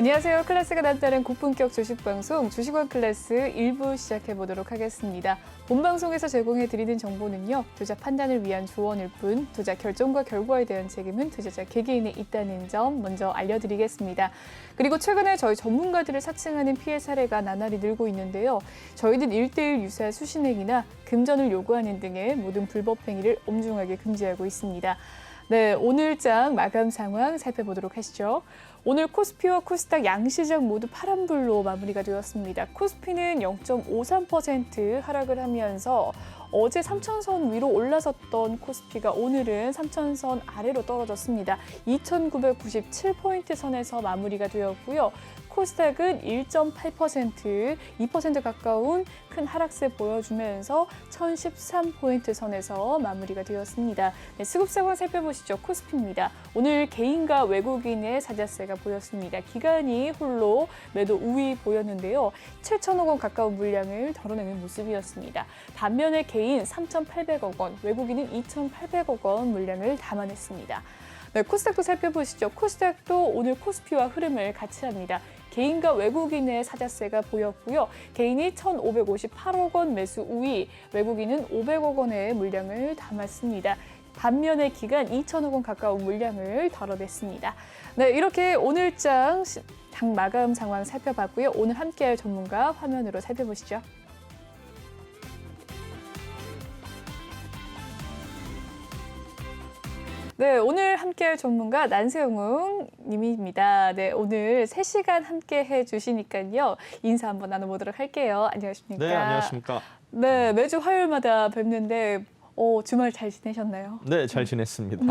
안녕하세요. 클래스가 남다른 고품격 주식방송 주식원 클래스 1부 시작해보도록 하겠습니다. 본 방송에서 제공해드리는 정보는요. 투자 판단을 위한 조언일 뿐 투자 결정과 결과에 대한 책임은 투자자 개개인에 있다는 점 먼저 알려드리겠습니다. 그리고 최근에 저희 전문가들을 사칭하는 피해 사례가 나날이 늘고 있는데요. 저희는 1:1 유사 수신행위나 금전을 요구하는 등의 모든 불법 행위를 엄중하게 금지하고 있습니다. 네, 오늘장 마감 상황 살펴보도록 하시죠. 오늘 코스피와 코스닥 양시장 모두 파란불로 마무리가 되었습니다. 코스피는 0.53% 하락을 하면서 어제 3,000선 위로 올라섰던 코스피가 오늘은 3,000선 아래로 떨어졌습니다. 2,997포인트 선에서 마무리가 되었고요. 코스닥은 1.8%, 2% 가까운 큰 하락세 보여주면서 1,013포인트 선에서 마무리가 되었습니다. 네, 수급 상황 살펴보시죠. 코스피입니다. 오늘 개인과 외국인의 사자세가 보였습니다. 기관이 홀로 매도 우위 보였는데요. 7천억 원 가까운 물량을 덜어내는 모습이었습니다. 반면에 개인 3,800억 원, 외국인은 2,800억 원 물량을 담아냈습니다. 네, 코스닥도 살펴보시죠. 코스닥도 오늘 코스피와 흐름을 같이 합니다. 개인과 외국인의 사자세가 보였고요. 개인이 1,558억 원 매수 우위, 외국인은 500억 원의 물량을 담았습니다. 반면에 기간 2천억 원 가까운 물량을 덜어냈습니다. 네, 이렇게 오늘장 장 마감 상황 살펴봤고요. 오늘 함께할 전문가 화면으로 살펴보시죠. 네, 오늘 함께할 전문가 난세용 님입니다. 네, 오늘 3시간 함께 해주시니까요. 인사 한번 나눠보도록 할게요. 안녕하십니까? 네, 안녕하십니까? 네, 매주 화요일마다 뵙는데 주말 잘 지내셨나요? 네, 잘 지냈습니다.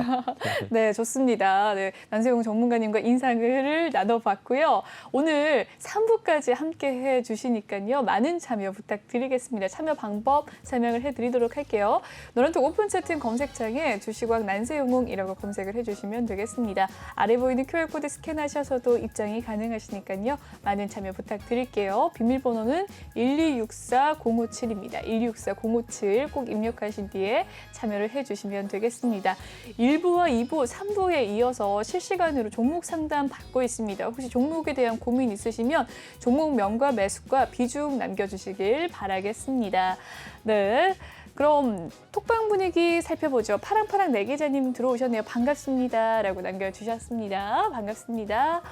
네, 좋습니다. 네, 난세용 전문가님과 인상을 나눠봤고요. 오늘 3부까지 함께 해주시니까요. 많은 참여 부탁드리겠습니다. 참여 방법 설명을 해드리도록 할게요. 노란톡 오픈 채팅 검색창에 주식왕 난세용이라고 검색을 해주시면 되겠습니다. 아래 보이는 QR코드 스캔하셔서도 입장이 가능하시니까요. 많은 참여 부탁드릴게요. 비밀번호는 1264057입니다. 1264057 꼭 입력하신 뒤에 참여를 해주시면 되겠습니다. 1부와 2부, 3부에 이어서 실시간으로 종목 상담 받고 있습니다. 혹시 종목에 대한 고민 있으시면 종목명과 매수가 비중 남겨주시길 바라겠습니다. 네. 그럼 톡방 분위기 살펴보죠. 파랑파랑 내계자님 들어오셨네요. 반갑습니다. 라고 남겨주셨습니다. 반갑습니다.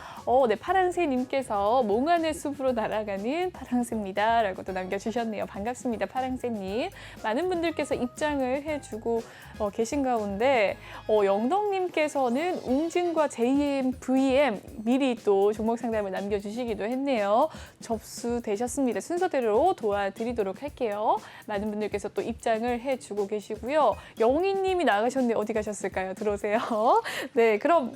네, 파랑새님께서 몽환의 숲으로 날아가는 파랑새입니다. 라고 또 남겨주셨네요. 반갑습니다. 파랑새님. 많은 분들께서 입장을 해주고 계신 가운데 영덕님께서는 웅진과 JM, VM 미리 또 종목 상담을 남겨주시기도 했네요. 접수되셨습니다. 순서대로 도와드리도록 할게요. 많은 분들께서 또 입장을 해주고 계시고요. 영희님이 나가셨는데 어디 가셨을까요? 들어오세요. 네, 그럼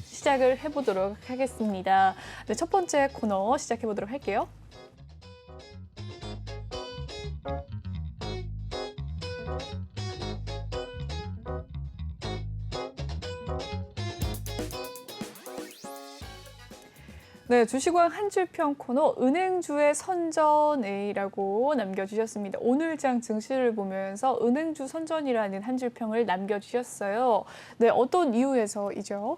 시작을 해보도록 하겠습니다. 네, 첫 번째 코너 시작해보도록 할게요. 네, 주식왕 한 줄평 코너 은행주의 선전이라고 남겨주셨습니다. 오늘장 증시를 보면서 은행주 선전이라는 한 줄평을 남겨주셨어요. 네, 어떤 이유에서이죠?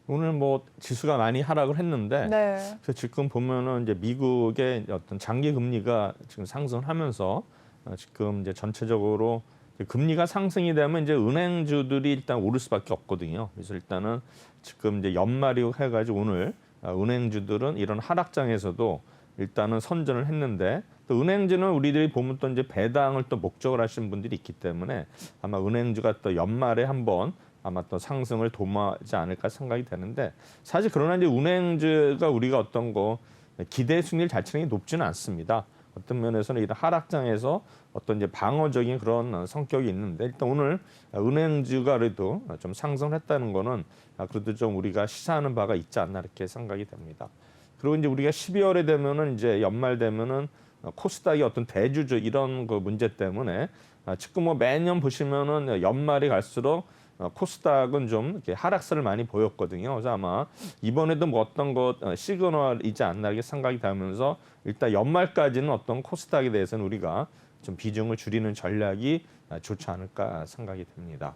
오늘 뭐 지수가 많이 하락을 했는데, 네. 그래서 지금 보면은 이제 미국의 어떤 장기 금리가 지금 상승하면서 지금 이제 전체적으로 금리가 상승이 되면 이제 은행주들이 일단 오를 수밖에 없거든요. 그래서 일단은 지금 이제 연말이 해가지고 오늘 은행주들은 이런 하락장에서도 일단은 선전을 했는데, 또 은행주는 우리들이 보면 또 이제 배당을 또 목적으로 하시는 분들이 있기 때문에 아마 은행주가 또 연말에 한번 아마 또 상승을 도모하지 않을까 생각이 되는데, 사실 그러나 이제 은행주가 우리가 어떤 거 기대 수익률 자체는 높지는 않습니다. 어떤 면에서는 이런 하락장에서 어떤 이제 방어적인 그런 성격이 있는데, 일단 오늘 은행주가 그래도 좀 상승했다는 거는 그래도 좀 우리가 시사하는 바가 있지 않나 이렇게 생각이 됩니다. 그리고 이제 우리가 12월에 되면은 이제 연말 되면은 코스닥이 어떤 대주주 이런 그 문제 때문에 지금 뭐 매년 보시면은 연말이 갈수록 코스닥은 좀 이렇게 하락세를 많이 보였거든요. 그래서 아마 이번에도 뭐 어떤 것 시그널이지 않나 이렇게 생각이 되면서 일단 연말까지는 어떤 코스닥에 대해서는 우리가 좀 비중을 줄이는 전략이 좋지 않을까 생각이 됩니다.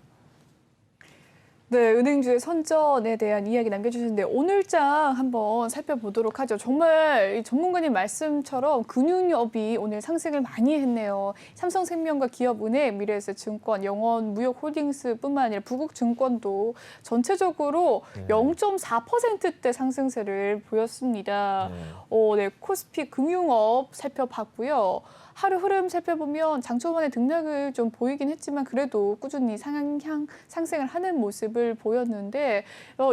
네, 은행주의 선전에 대한 이야기 남겨주셨는데 오늘장 한번 살펴보도록 하죠. 정말 이 전문가님 말씀처럼 금융업이 오늘 상승을 많이 했네요. 삼성생명과 기업은행, 미래에셋증권, 영원무역홀딩스뿐만 아니라 부국증권도 전체적으로 네. 0.4%대 상승세를 보였습니다. 네. 네, 코스피 금융업 살펴봤고요. 하루 흐름 살펴보면 장 초반에 등락을 좀 보이긴 했지만 그래도 꾸준히 상승을 하는 모습을 보였는데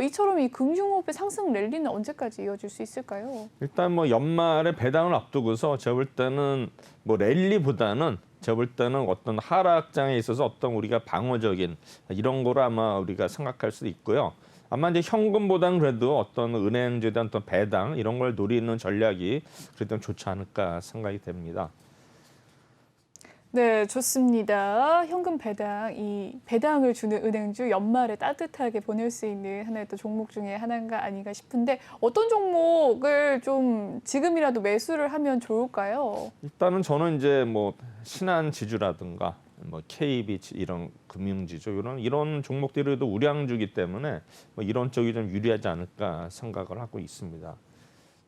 이처럼 이 금융업의 상승 랠리는 언제까지 이어질 수 있을까요? 일단 뭐 연말에 배당을 앞두고서 제가 볼 때는 뭐 랠리보다는 제가 볼 때는 어떤 하락장에 있어서 어떤 우리가 방어적인 이런 거로 아마 우리가 생각할 수도 있고요. 아마 이제 현금보다는 그래도 어떤 은행주에 대한 어떤 배당 이런 걸 노리는 전략이 그래도 좋지 않을까 생각이 됩니다. 네, 좋습니다. 현금 배당, 이 배당을 주는 은행주 연말에 따뜻하게 보낼 수 있는 하나의 또 종목 중에 하나가 아닌가 싶은데 어떤 종목을 좀 지금이라도 매수를 하면 좋을까요? 일단은 저는 이제 뭐 신한지주라든가 뭐 KB 이런 금융지주 이런 종목들도 우량주기 때문에 뭐 이런 쪽이 좀 유리하지 않을까 생각을 하고 있습니다.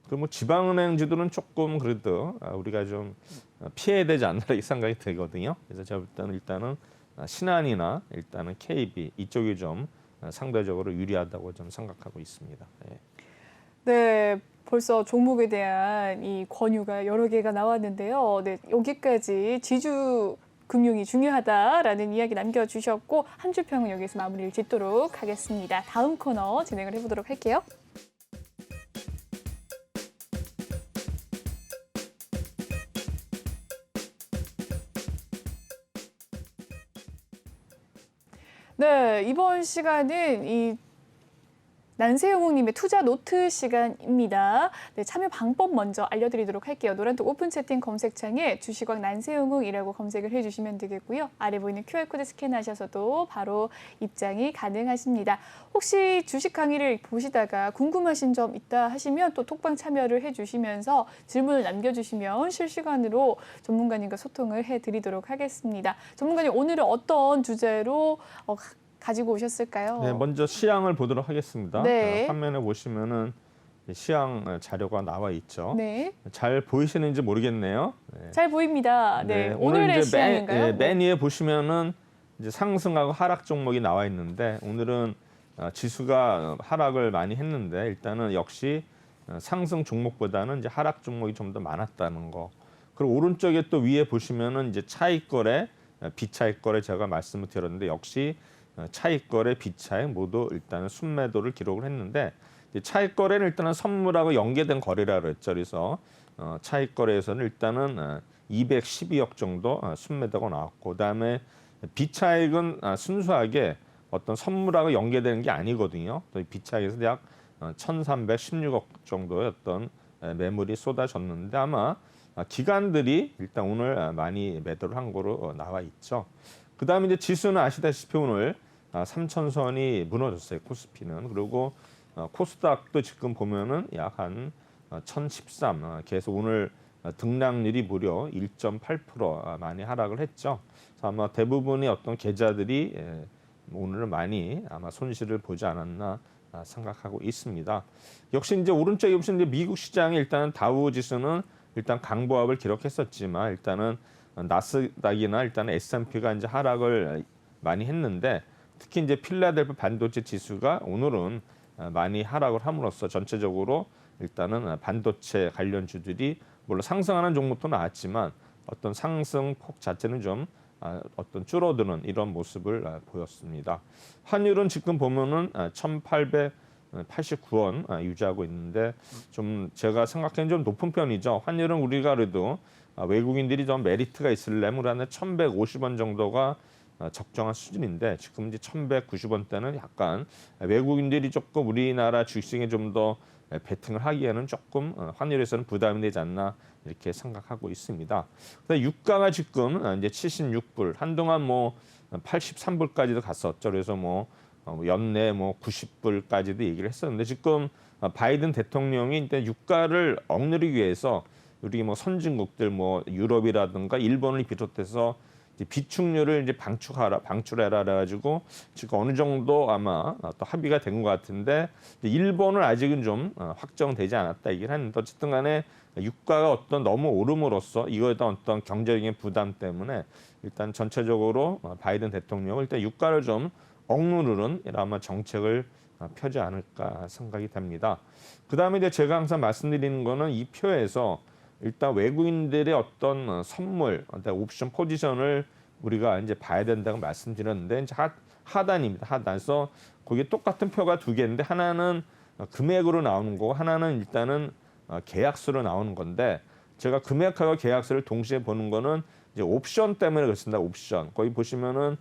그 뭐 지방은행주들은 조금 그래도 우리가 좀 피해야 되지 않나 이렇게 생각이 되거든요. 그래서 제가 볼 때는 일단은 신한이나 일단은 KB 이쪽이 좀 상대적으로 유리하다고 좀 생각하고 있습니다. 예. 네, 벌써 종목에 대한 이 권유가 여러 개가 나왔는데요. 네, 여기까지 지주 금융이 중요하다라는 이야기 남겨주셨고 한 주 평은 여기서 마무리를 짓도록 하겠습니다. 다음 코너 진행을 해보도록 할게요. 네, 이번 시간은 이 난세용님의 투자 노트 시간입니다. 네, 참여 방법 먼저 알려드리도록 할게요. 노란톡 오픈 채팅 검색창에 주식왕 난세용이라고 검색을 해주시면 되겠고요. 아래 보이는 QR코드 스캔하셔서도 바로 입장이 가능하십니다. 혹시 주식 강의를 보시다가 궁금하신 점 있다 하시면 또 톡방 참여를 해주시면서 질문을 남겨주시면 실시간으로 전문가님과 소통을 해드리도록 하겠습니다. 전문가님, 오늘은 어떤 주제로 가지고 오셨을까요? 네, 먼저 시향을 보도록 하겠습니다. 네. 화면에 보시면은 시향 자료가 나와 있죠. 네, 잘 보이시는지 모르겠네요. 네. 잘 보입니다. 네, 오늘의 이제 시향인가요? 맨 위에 보시면은 이제 상승하고 하락 종목이 나와 있는데 오늘은 지수가 하락을 많이 했는데 일단은 역시 상승 종목보다는 이제 하락 종목이 좀 더 많았다는 거. 그리고 오른쪽에 또 위에 보시면은 이제 차익 거래, 비차익 거래 제가 말씀을 드렸는데 역시 차익 거래, 비차익 모두 일단은 순매도를 기록을 했는데 차익 거래는 일단은 선물하고 연계된 거래라 그랬죠. 그래서 차익 거래에서는 일단은 212억 정도 순매도가 나왔고 그다음에 비차익은 순수하게 어떤 선물하고 연계되는 게 아니거든요. 또 비차익에서 약 1,316억 정도의 어떤 매물이 쏟아졌는데 아마 기관들이 일단 오늘 많이 매도를 한 거로 나와 있죠. 그다음에 이제 지수는 아시다시피 오늘 3,000선이 무너졌어요. 코스피는. 그리고 코스닥도 지금 보면은 약 한 1,013. 계속 오늘 등락률이 무려 1.8% 많이 하락을 했죠. 그래서 아마 대부분의 어떤 계좌들이 오늘 많이 아마 손실을 보지 않았나 생각하고 있습니다. 역시 이제 오른쪽에 보시면 이제 미국 시장이 일단 다우 지수는 일단 강보합을 기록했었지만 일단은 나스닥이나 일단 S&P가 이제 하락을 많이 했는데 특히 이제 필라델피아 반도체 지수가 오늘은 많이 하락을 함으로써 전체적으로 일단은 반도체 관련주들이 물론 상승하는 종목도 나왔지만 어떤 상승폭 자체는 좀 어떤 줄어드는 이런 모습을 보였습니다. 환율은 지금 보면은 1,889원 유지하고 있는데 좀 제가 생각하기엔 좀 높은 편이죠. 환율은 우리가 그래도 외국인들이 좀 메리트가 있으려면 한 1,150원 정도가 적정한 수준인데 지금 이제 1,190원대는 약간 외국인들이 조금 우리나라 주식에 좀 더 베팅을 하기에는 조금 환율에서는 부담이 되지 않나 이렇게 생각하고 있습니다. 그다음 유가가 지금 이제 76불 한동안 뭐 83불까지도 갔었죠. 그래서 뭐 연내 뭐 90불까지도 얘기를 했었는데 지금 바이든 대통령이 이제 유가를 억누르기 위해서 우리 뭐 선진국들 뭐 유럽이라든가 일본을 비롯해서 이제 비축률을 이제 방출해라 그래가지고 지금 어느 정도 아마 또 합의가 된 것 같은데 일본은 아직은 좀 확정되지 않았다 얘기를 하는데 어쨌든간에 유가가 너무 오름으로써 이거에 대한 어떤 경제적인 부담 때문에 일단 전체적으로 바이든 대통령은 일단 유가를 좀 억누르는 아마 정책을 펴지 않을까 생각이 됩니다. 그다음에 이제 제가 항상 말씀드리는 거는 이 표에서 일단 외국인들의 어떤 선물, 옵션 포지션을 우리가 이제 봐야 된다고 말씀드렸는데 이제 하단입니다. 하단. 그래서 거기 똑같은 표가 두 개인데 하나는 금액으로 나오는 거고 하나는 일단은 계약수로 나오는 건데 제가 금액하고 계약수를 동시에 보는 거는 이제 옵션 때문에 그렇습니다. 옵션. 거기 보시면은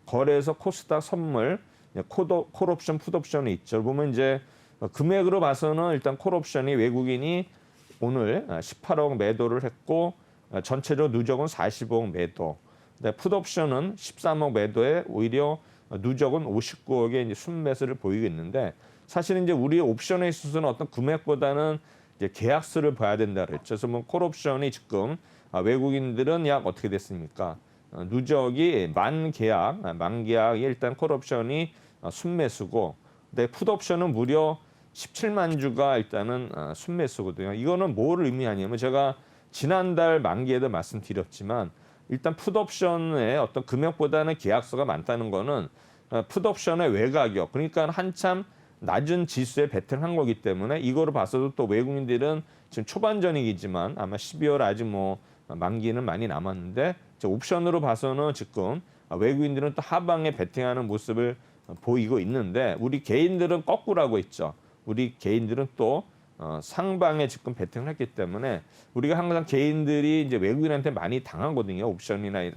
거래소 코스닥 선물 콜옵션, 풋옵션이 있죠. 보면 이제 금액으로 봐서는 일단 콜옵션이 외국인이 오늘 18억 매도를 했고 전체적으로 누적은 45억 매도. 풋옵션은 13억 매도에 오히려 누적은 59억의 이제 순매수를 보이고 있는데 사실은 이제 우리 옵션에 있어서는 어떤 금액보다는 이제 계약수를 봐야 된다 그랬죠. 그래서 뭐 콜옵션이 지금 외국인들은 약 어떻게 됐습니까? 누적이 만 계약이 일단 콜옵션이 순매수고, 근데 풋옵션은 무려 17만 주가 일단은 순매수거든요. 이거는 뭘 의미하냐면 제가 지난달 만기에도 말씀드렸지만 일단 풋옵션의 어떤 금액보다는 계약수가 많다는 거는 풋옵션의 외가격, 그러니까 한참 낮은 지수에 베팅한 거기 때문에 이거를 봐서도 또 외국인들은 지금 초반전이지만 아마 12월 아직 뭐 만기는 많이 남았는데 옵션으로 봐서는 지금 외국인들은 또 하방에 베팅하는 모습을 보이고 있는데 우리 개인들은 거꾸로 하고 있죠. 우리 개인들은 또 상방에 지금 베팅을 했기 때문에 우리가 항상 개인들이 이제 외국인한테 많이 당하거든요. 옵션이나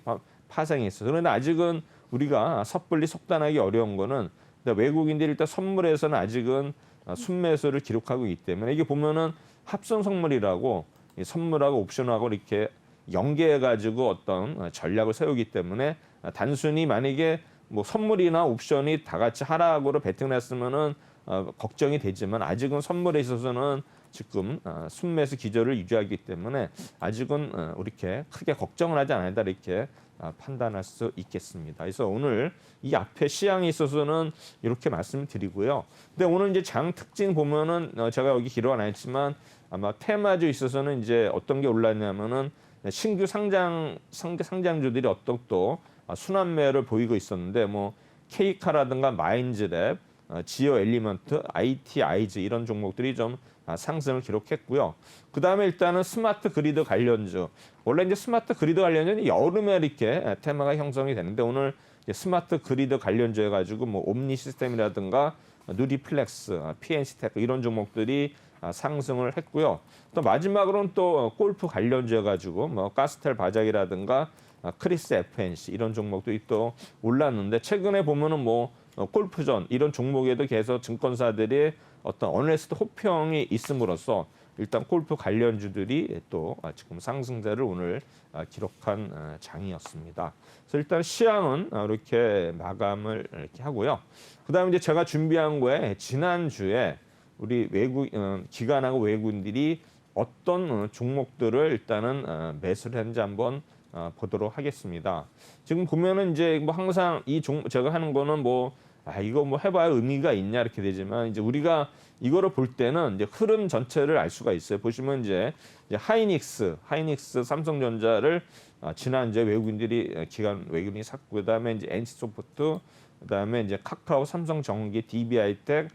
파생이 있어서. 그런데 아직은 우리가 섣불리 속단하기 어려운 거는 외국인들이 일단 선물에서는 아직은 순매수를 기록하고 있기 때문에 이게 보면은 합성 선물이라고 선물하고 옵션하고 이렇게 연계해가지고 어떤 전략을 세우기 때문에 단순히 만약에 뭐 선물이나 옵션이 다 같이 하락으로 베팅을 했으면은 걱정이 되지만 아직은 선물에 있어서는 지금 순매수 기조를 유지하기 때문에 아직은 이렇게 크게 걱정을 하지 않는다 이렇게 판단할 수 있겠습니다. 그래서 오늘 이 앞에 시향에 있어서는 이렇게 말씀드리고요. 근데 오늘 이제 장 특징 보면은 제가 여기 기록 안 했지만 아마 테마주에 있어서는 이제 어떤 게 올랐냐면은 신규 상장주들이 어떤 또 순환매를 보이고 있었는데 뭐 케이카라든가 마인즈랩, 지오 엘리먼트, ITI즈 이런 종목들이 좀 상승을 기록했고요. 그 다음에 일단은 스마트 그리드 관련주. 원래 이제 스마트 그리드 관련주는 여름에 이렇게 테마가 형성이 되는데 오늘 스마트 그리드 관련주 해가지고 뭐 옴니 시스템이라든가 누리플렉스, PNC테크 이런 종목들이 상승을 했고요. 또 마지막으로는 또 골프 관련주 해가지고 뭐 가스텔 바작이라든가 크리스 FNC 이런 종목들이 또 올랐는데 최근에 보면은 뭐 골프전 이런 종목에도 계속 증권사들이 어떤 어네스트 호평이 있음으로써 일단 골프 관련주들이 또 지금 상승세를 오늘 기록한 장이었습니다. 그래서 일단 시황은 이렇게 마감을 이렇게 하고요. 그다음에 이제 제가 준비한 거에 지난주에 우리 기관하고 외국인들이 어떤 종목들을 일단은 매수를 했는지 한번 보도록 하겠습니다. 지금 보면은 이제 뭐 항상 제가 하는 거는 뭐 이거 뭐 해봐야 의미가 있냐 이렇게 되지만 이제 우리가 이거를 볼 때는 이제 흐름 전체를 알 수가 있어요. 보시면 이제 하이닉스, 삼성전자를 지난주에 외국인이 샀고 그다음에 이제 NC소프트, 그다음에 이제 카카오, 삼성전기, DB하이텍,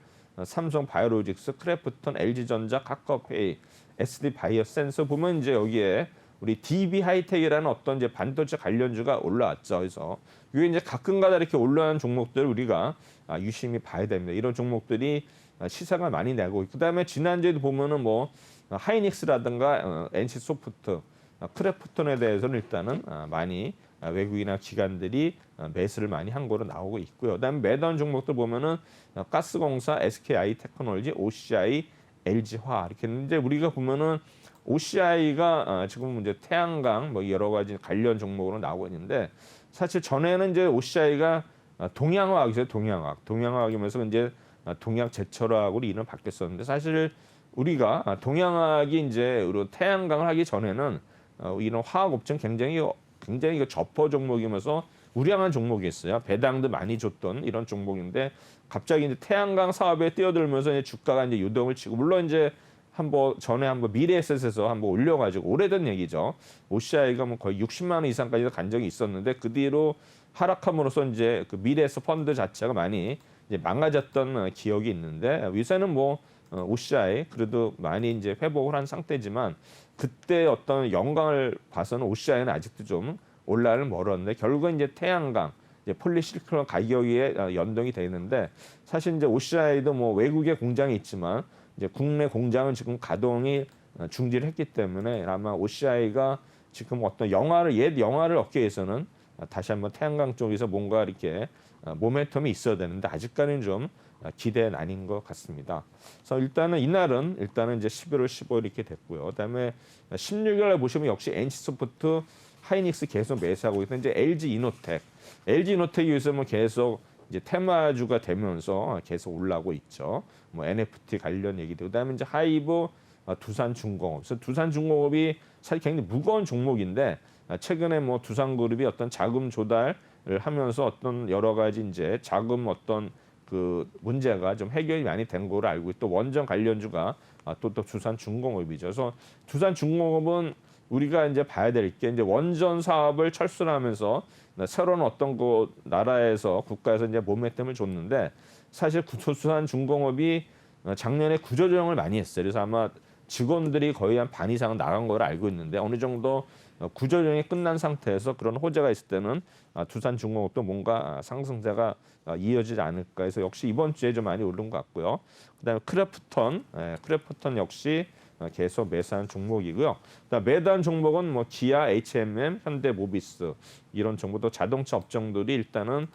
삼성바이오로직스, 크래프톤, LG전자, 카카오페이, SD바이오센서 보면 이제 여기에 우리 DB하이텍이라는 어떤 이제 반도체 관련주가 올라왔죠. 그래서 이게 이제 가끔가다 이렇게 올라오는 종목들 우리가 유심히 봐야 됩니다. 이런 종목들이 시세가 많이 내고 그다음에 지난주에도 보면은 뭐 하이닉스라든가 NC소프트, 크래프톤에 대해서는 일단은 많이 외국이나 기관들이 매수를 많이 한 거로 나오고 있고요. 그다음에 매도한 종목들 보면은 가스공사, SKI테크놀로지, OCI, LG화 이렇게 했는데 우리가 보면은 OCI가 지금 이제 태양광 뭐 여러 가지 관련 종목으로 나오고 있는데 사실 전에는 이제 OCI가 동양화학이죠. 동양화학이면서 이제 동양 제철화학으로 이름을 바뀌었었는데 사실 우리가 동양화학이 이제 태양광을 하기 전에는 이런 화학 업종 굉장히 굉장히 그 저퍼 종목이면서 우량한 종목이었어요. 배당도 많이 줬던 이런 종목인데 갑자기 이제 태양광 사업에 뛰어들면서 이제 주가가 이제 유동을 치고 물론 이제 전에 한번 미래에셋에서 한번 올려가지고 오래된 얘기죠. OCI가 뭐 거의 60만 원 이상까지 간 적이 있었는데 그 뒤로 하락함으로써 이제 그 미래에셋 펀드 자체가 많이 이제 망가졌던 기억이 있는데 요새는 뭐 OCI 그래도 많이 이제 회복을 한 상태지만 그때 어떤 영광을 봐서는 OCI는 아직도 좀 올라를 멀었는데 결국은 이제 태양광 이제 폴리실리콘 가격에 연동이 되는데 사실 이제 OCI도 뭐 외국에 공장이 있지만 이제 국내 공장은 지금 가동이 중지를 했기 때문에 아마 OCI가 지금 어떤 옛 영화를 얻기 위해서는 다시 한번 태양광 쪽에서 뭔가 이렇게 모멘텀이 있어야 되는데 아직까지는 좀 기대 난인 것 같습니다. 그래서 일단은 이날은 이제 11월 15일 이렇게 됐고요. 그다음에 16일에 보시면 역시 NC소프트, 하이닉스 계속 매수하고 있는데 이제 LG 이노텍이 요새 뭐 계속 이제 테마주가 되면서 계속 올라오고 있죠. 뭐 NFT 관련 얘기도 그다음에 이제 하이브, 두산중공업. 그래서 두산중공업이 사실 굉장히 무거운 종목인데 최근에 뭐 두산그룹이 어떤 자금 조달을 하면서 어떤 여러 가지 이제 자금 어떤 그 문제가 좀 해결이 많이 된 거로 알고 또 원전 관련주가 또 두산중공업이죠. 그래서 두산중공업은 우리가 이제 봐야 될 게 이제 원전 사업을 철수하면서 새로운 어떤 그 나라에서 국가에서 이제 모멘텀을 줬는데 사실 두산중공업이 작년에 구조조정을 많이 했어요. 그래서 아마 직원들이 거의 한 반 이상은 나간 걸 알고 있는데 어느 정도 구조조정이 끝난 상태에서 그런 호재가 있을 때는 두산중공업도 뭔가 상승세가 이어지지 않을까 해서 역시 이번 주에 좀 많이 오른 것 같고요. 그다음에 크래프톤 역시 계속 매수한 종목이고요. 매도한 종목은 뭐 기아, H&M, 현대모비스 이런 정보도 자동차 업종들이 일단은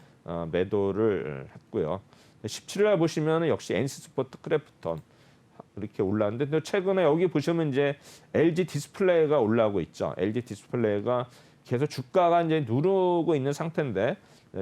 매도를 했고요. 17일 보시면 역시 NC스포츠, 크래프톤 이렇게 올랐는데 최근에 여기 보시면 이제 LG 디스플레이가 올라오고 있죠. LG 디스플레이가 계속 주가가 이제 누르고 있는 상태인데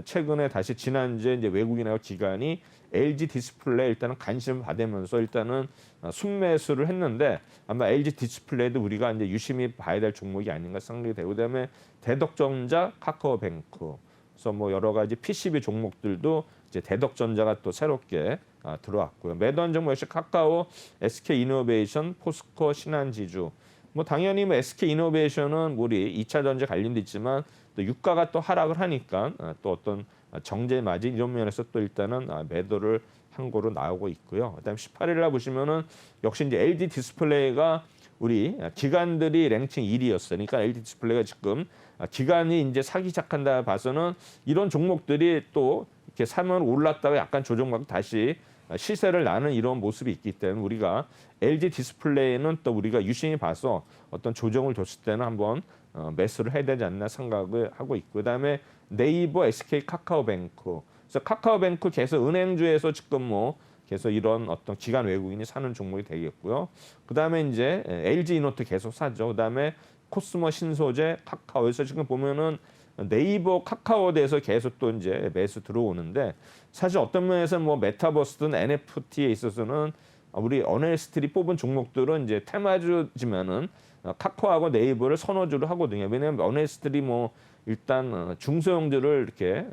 최근에 다시 지난주에 이제 외국인하고 기관이 LG 디스플레이 일단은 관심을 받으면서 일단은 순매수를 했는데 아마 LG 디스플레이도 우리가 이제 유심히 봐야 될 종목이 아닌가 생각이 되고 그다음에 대덕전자, 카카오뱅크 그래서 뭐 여러 가지 PCB 종목들도 이제 대덕전자가 또 새롭게 들어왔고요. 매도한 종목 역시 카카오, SK이노베이션, 포스코, 신한지주. 뭐 당연히 뭐 SK이노베이션은 우리 2차 전지 관련도 있지만 또 유가가 또 하락을 하니까 또 어떤 정제 마진 이런 면에서 또 일단은 매도를 한 거로 나오고 있고요. 그다음에 18일 날 보시면은 역시 이제 LG 디스플레이가 우리 기관들이 랭킹 1위였어요. 그러니까 LG 디스플레이가 지금 기관이 이제 사기 시작한다 봐서는 이런 종목들이 또 이렇게 사면 올랐다가 약간 조정받고 다시 시세를 나는 이런 모습이 있기 때문에 우리가 LG 디스플레이는 또 우리가 유심히 봐서 어떤 조정을 줬을 때는 한번 매수를 해야 되지 않나 생각을 하고 있고 그다음에 네이버, SK, 카카오뱅크. 그래서 카카오뱅크 계속 은행주에서 지금 뭐 계속 이런 어떤 기관 외국인이 사는 종목이 되겠고요. 그다음에 이제 LG 이노트 계속 사죠. 그다음에 코스모 신소재, 카카오에서 지금 보면은 네이버, 카카오에 대해서 계속 또 이제 매수 들어오는데 사실 어떤 면에서 뭐 메타버스든 NFT에 있어서는 우리 어네스트리 뽑은 종목들은 이제 테마주지만은 카카오하고 네이버를 선호주를 하거든요. 왜냐하면 어네스트리 뭐 일단 중소형주를 이렇게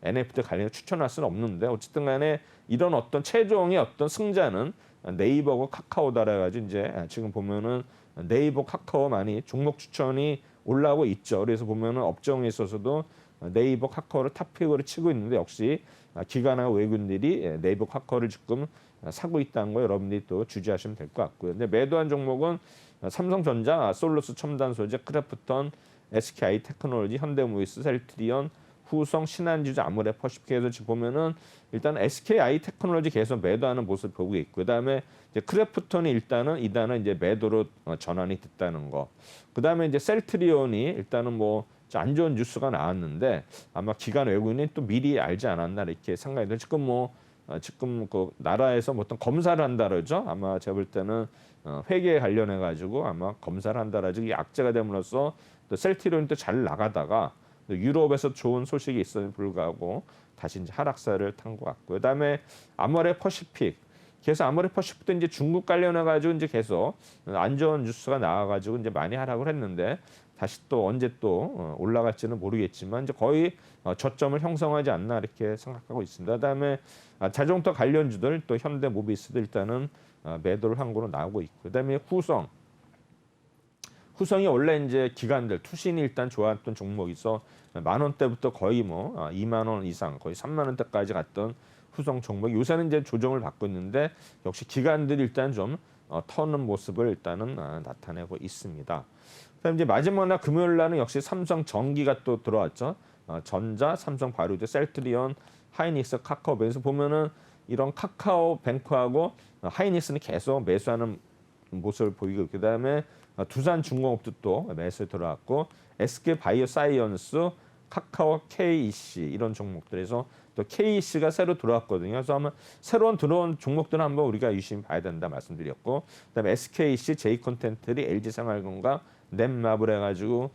NFT 관련 추천할 수는 없는데 어쨌든 간에 이런 어떤 최종의 어떤 승자는 네이버고 카카오다라 가지고 이제 지금 보면은 네이버, 카카오 많이 종목 추천이 올라오고 있죠. 그래서 보면은 업종에 있어서도 네이버, 카카오를 탑픽으로 치고 있는데 역시 기관하고 외국인들이 네이버, 카카오를 지금 사고 있다는 거 여러분들이 또 주지하시면 될 것 같고요. 근데 매도한 종목은 삼성전자, 솔루스 첨단소재, 크래프톤, SKI 테크놀로지, 현대모비스, 셀트리온, 후성, 신한지주, 아모레퍼시픽에서 지금 보면은 일단 SKI 테크놀로지 계속 매도하는 모습을 보고 있고 그다음에 이제 크래프톤이 일단은 이단은 이제 매도로 전환이 됐다는 거. 그다음에 이제 셀트리온이 일단은 뭐 안 좋은 뉴스가 나왔는데 아마 기관 외국인이 또 미리 알지 않았나 이렇게 생각이 들어요. 지금 그 나라에서 뭐 어떤 검사를 한다 그러죠. 아마 제가 볼 때는 회계에 관련해 가지고 아마 검사를 한다 그러죠. 악재가 됨으로써 또 셀트리온이 또 잘 나가다가 유럽에서 좋은 소식이 있음에도 불구하고 다시 이제 하락세를 탄 것 같고요. 그다음에 아모레퍼시픽 계속 아모레퍼시픽도 이제 중국 관련해 가지고 이제 계속 안 좋은 뉴스가 나와 가지고 이제 많이 하락을 했는데 다시 또 언제 또 올라갈지는 모르겠지만 이제 거의 저점을 형성하지 않나 이렇게 생각하고 있습니다. 그다음에 자동차 관련주들 또 현대 모비스도 일단은 매도를 한 거로 나오고 있고, 그다음에 후성이 원래 이제 기관들 투신이 일단 좋았던 종목이서 10,000원대부터 거의 뭐 2만 원 이상 거의 3만 원대까지 갔던 후성 종목, 요새는 이제 조정을 받고 있는데 역시 기관들이 일단 좀 터는 모습을 일단은 나타내고 있습니다. 그다음 이제 마지막 날 금요일 날은 역시 삼성 전기가 또 들어왔죠. 전자, 삼성 바이오로직, 셀트리온, 하이닉스, 카카오뱅크에서 보면은 이런 카카오뱅크하고 하이닉스는 계속 매수하는 모습을 보이고 있고, 그다음에 두산중공업도 또 매수에 들어왔고, SK 바이오사이언스, 카카오 KEC 이런 종목들에서 또 KEC가 새로 들어왔거든요. 그래서 한번 새로운 들어온 종목들은 한번 우리가 유심히 봐야 된다 말씀드렸고, 그다음에 SKC, J콘텐트리, LG생활건강, 넷마블 해가지고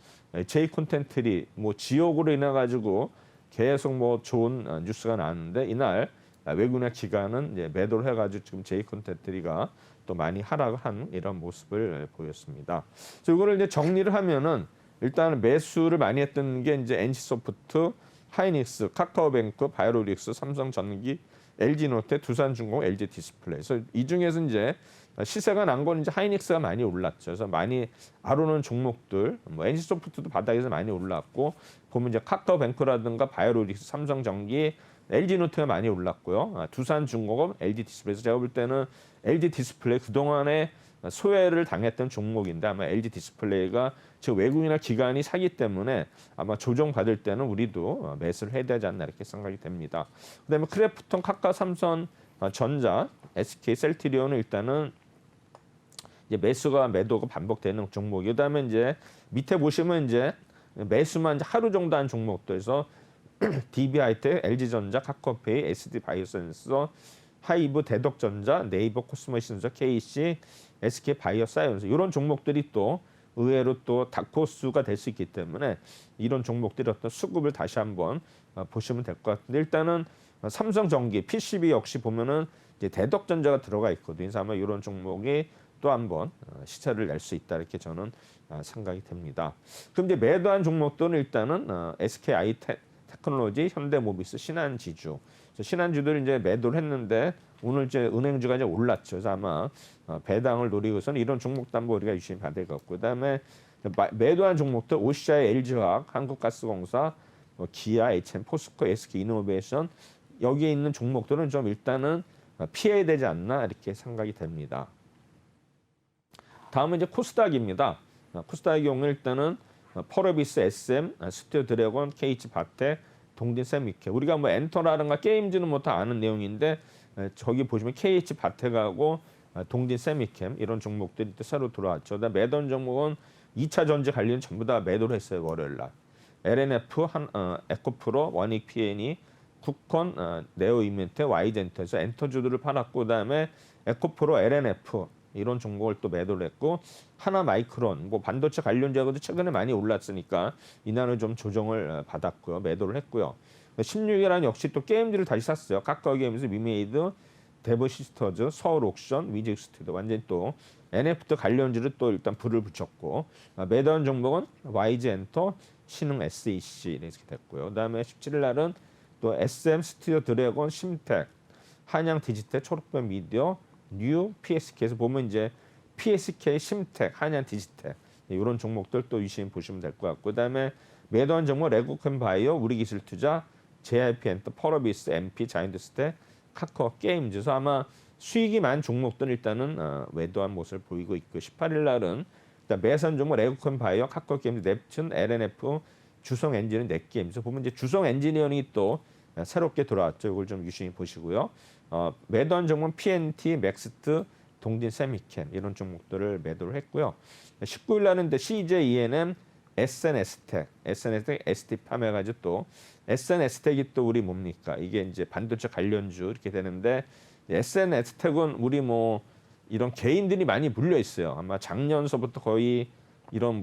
J콘텐트리 뭐 지옥으로 인해 가지고 계속 뭐 좋은 뉴스가 나왔는데, 이날 외국인의 기관은 이제 매도를 해가지고 지금 J콘텐트리가 또 많이 하락한 이런 모습을 보였습니다. 그래서 이거를 이제 정리를 하면은 일단 매수를 많이 했던 게 이제 NC소프트, 하이닉스, 카카오뱅크, 바이오로직스, 삼성전기, LG노태, 두산중공업, LG디스플레이. 그래서 이 중에서 이제 시세가 난 건 이제 하이닉스가 많이 올랐죠. 그래서 많이 아르는 종목들, 뭐 NC소프트도 바닥에서 많이 올랐고, 보면 이제 카카오뱅크라든가 바이오로직스, 삼성전기, LG노트가 많이 올랐고요. 두산중공업, LG디스플레이에서 제가 볼 때는 LG디스플레이 그동안에 소외를 당했던 종목인데 아마 LG디스플레이가 지금 외국인이나 기관이 사기 때문에 아마 조정받을 때는 우리도 매수를 해야 되지 않나 이렇게 생각이 됩니다. 그다음에 크래프톤, 카카, 삼성, 전자, SK, 셀트리온은 일단은 이제 매도가 반복되는 종목이. 그다음에 이제 밑에 보시면 이제 매수만 이제 하루 정도 한 종목들에서 DB하이텍, LG전자, 카카오페이, SD바이오센스, 하이브, 대덕전자, 네이버 코스모시스템, KC, SK 바이오사이언스 이런 종목들이 또 의외로 또 다크호스가 될 수 있기 때문에 이런 종목들이 어떤 수급을 다시 한번 보시면 될 것 같은데, 일단은 삼성전기, PCB 역시 보면은 이제 대덕전자가 들어가 있거든요. 그래서 아마 이런 종목이 또 한번 시세를 낼 수 있다 이렇게 저는 생각이 됩니다. 그럼 이제 매도한 종목들은 일단은 SKI 테크놀로지, 현대모비스, 신한지주. 신한주들이 이제 매도를 했는데 오늘 이제 은행주가 이제 올랐죠. 그래서 아마 배당을 노리고서는 이런 종목도 한번 우리가 유심히 봐야 될 것 같고, 그다음에 매도한 종목들 OCI, LG화학, 한국가스공사, 기아, HM, 포스코, SK이노베이션 여기에 있는 종목들은 좀 일단은 피해야 되지 않나 이렇게 생각이 됩니다. 다음은 이제 코스닥입니다. 코스닥의 경우 일단은 펄어비스, SM, 스튜디오 드래곤, KH 바텍, 동진 세미캠. 우리가 뭐 엔터라든가 게임즈는 뭐 다 아는 내용인데 저기 보시면 KH 바텍하고 동진 세미캠 이런 종목들이 또 새로 들어왔죠. 그다음 매도한 종목은 2차 전지 관련 전부 다 매도를 했어요. 월요일 날. LNF, 에코프로, 원익 PNE, 쿠콘, 네오이멘트, Y젠터에서 엔터주들을 팔았고, 그다음에 에코프로, LNF 이런 종목을 또 매도를 했고, 하나마이크론, 뭐 반도체 관련주하고도 최근에 많이 올랐으니까 이날은 좀 조정을 받았고요, 매도를 했고요. 16일에는 역시 또 게임들을 다시 샀어요. 카카오게임즈, 미메이드, 데브시스터즈, 서울옥션, 위직스튜디오 완전히 또 NFT 관련주를 또 일단 불을 붙였고, 매도한 종목은 YG엔터, 신흥 SEC 이렇게 됐고요. 그다음에 17일 날은 또 SM 스튜디오 드래곤, 심텍, 한양 디지텍, 초록별 미디어, 뉴 PSK에서 보면 이제 PSK, 심텍, 한양 디지텍 이런 종목들 또 유심히 보시면 될 것 같고, 그다음에 매도한 종목 레고캠 바이오, 우리기술투자, JIP 엔터, 펄어비스, MP, 자이언트스텍, 카카오 게임즈에서 아마 수익이 많은 종목들은 일단은 매도한 모습을 보이고 있고, 18일 날은 매산 종목 레고캠 바이오, 카카오 게임즈, 넵튠, LNF, 주성 엔지니어링, 넷게임즈 보면 이제 주성 엔지니어링이 또 새롭게 들어왔죠. 이걸 좀 유심히 보시고요. 매도한 종목은 PNT, 맥스트, 동진 세미캠 이런 종목들을 매도를 했고요. 19일 날은 CJ ENM, SNS텍, ST 판매가지고 또 SNS텍이 또 우리 뭡니까? 이게 이제 반도체 관련주 이렇게 되는데, SNS텍은 우리 뭐 이런 개인들이 많이 물려 있어요. 아마 작년서부터 거의 이런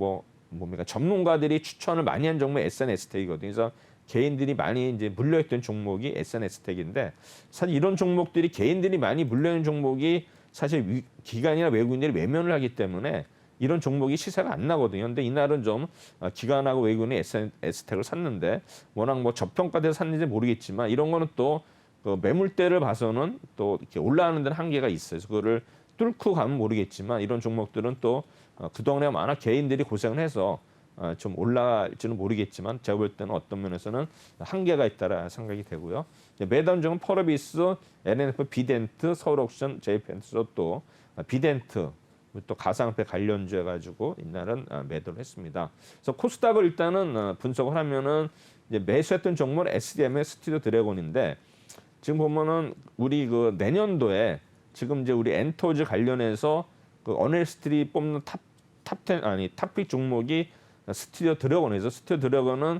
뭡니까? 전문가들이 추천을 많이 한 종목이 SNS텍이거든요. 그래서 개인들이 많이 이제 물려있던 종목이 SNS텍인데, 사실 이런 종목들이 개인들이 많이 물려있는 종목이 사실 기관이나 외국인들이 외면을 하기 때문에 이런 종목이 시세가 안 나거든요. 근데 이날은 좀 기관하고 외국인이 S텍을 샀는데 워낙 뭐 저평가돼서 샀는지 모르겠지만 이런 거는 또 그 매물대를 봐서는 또 이렇게 올라가는 데는 한계가 있어요. 그래서 그거를 뚫고 가면 모르겠지만 이런 종목들은 또 그동안에 워낙 개인들이 고생을 해서 좀 올라갈지는 모르겠지만 제가 볼 때는 어떤 면에서는 한계가 있다라 생각이 되고요. 매달 종은 펄어비스, LNF, 비덴트, 서울옥션, JP엔트로 또 비덴트 또 가상화폐 관련주 해가지고 이날은 매도를 했습니다. 그래서 코스닥을 일단은 분석을 하면은 이제 매수했던 종목은 SDM의 스튜디오 드래곤인데 지금 보면은 우리 그 내년도에 지금 이제 우리 엔터즈 관련해서 그 어널리스트들이 뽑는 탑픽 종목이 스튜디오 드래곤에서 스튜디오 드래곤은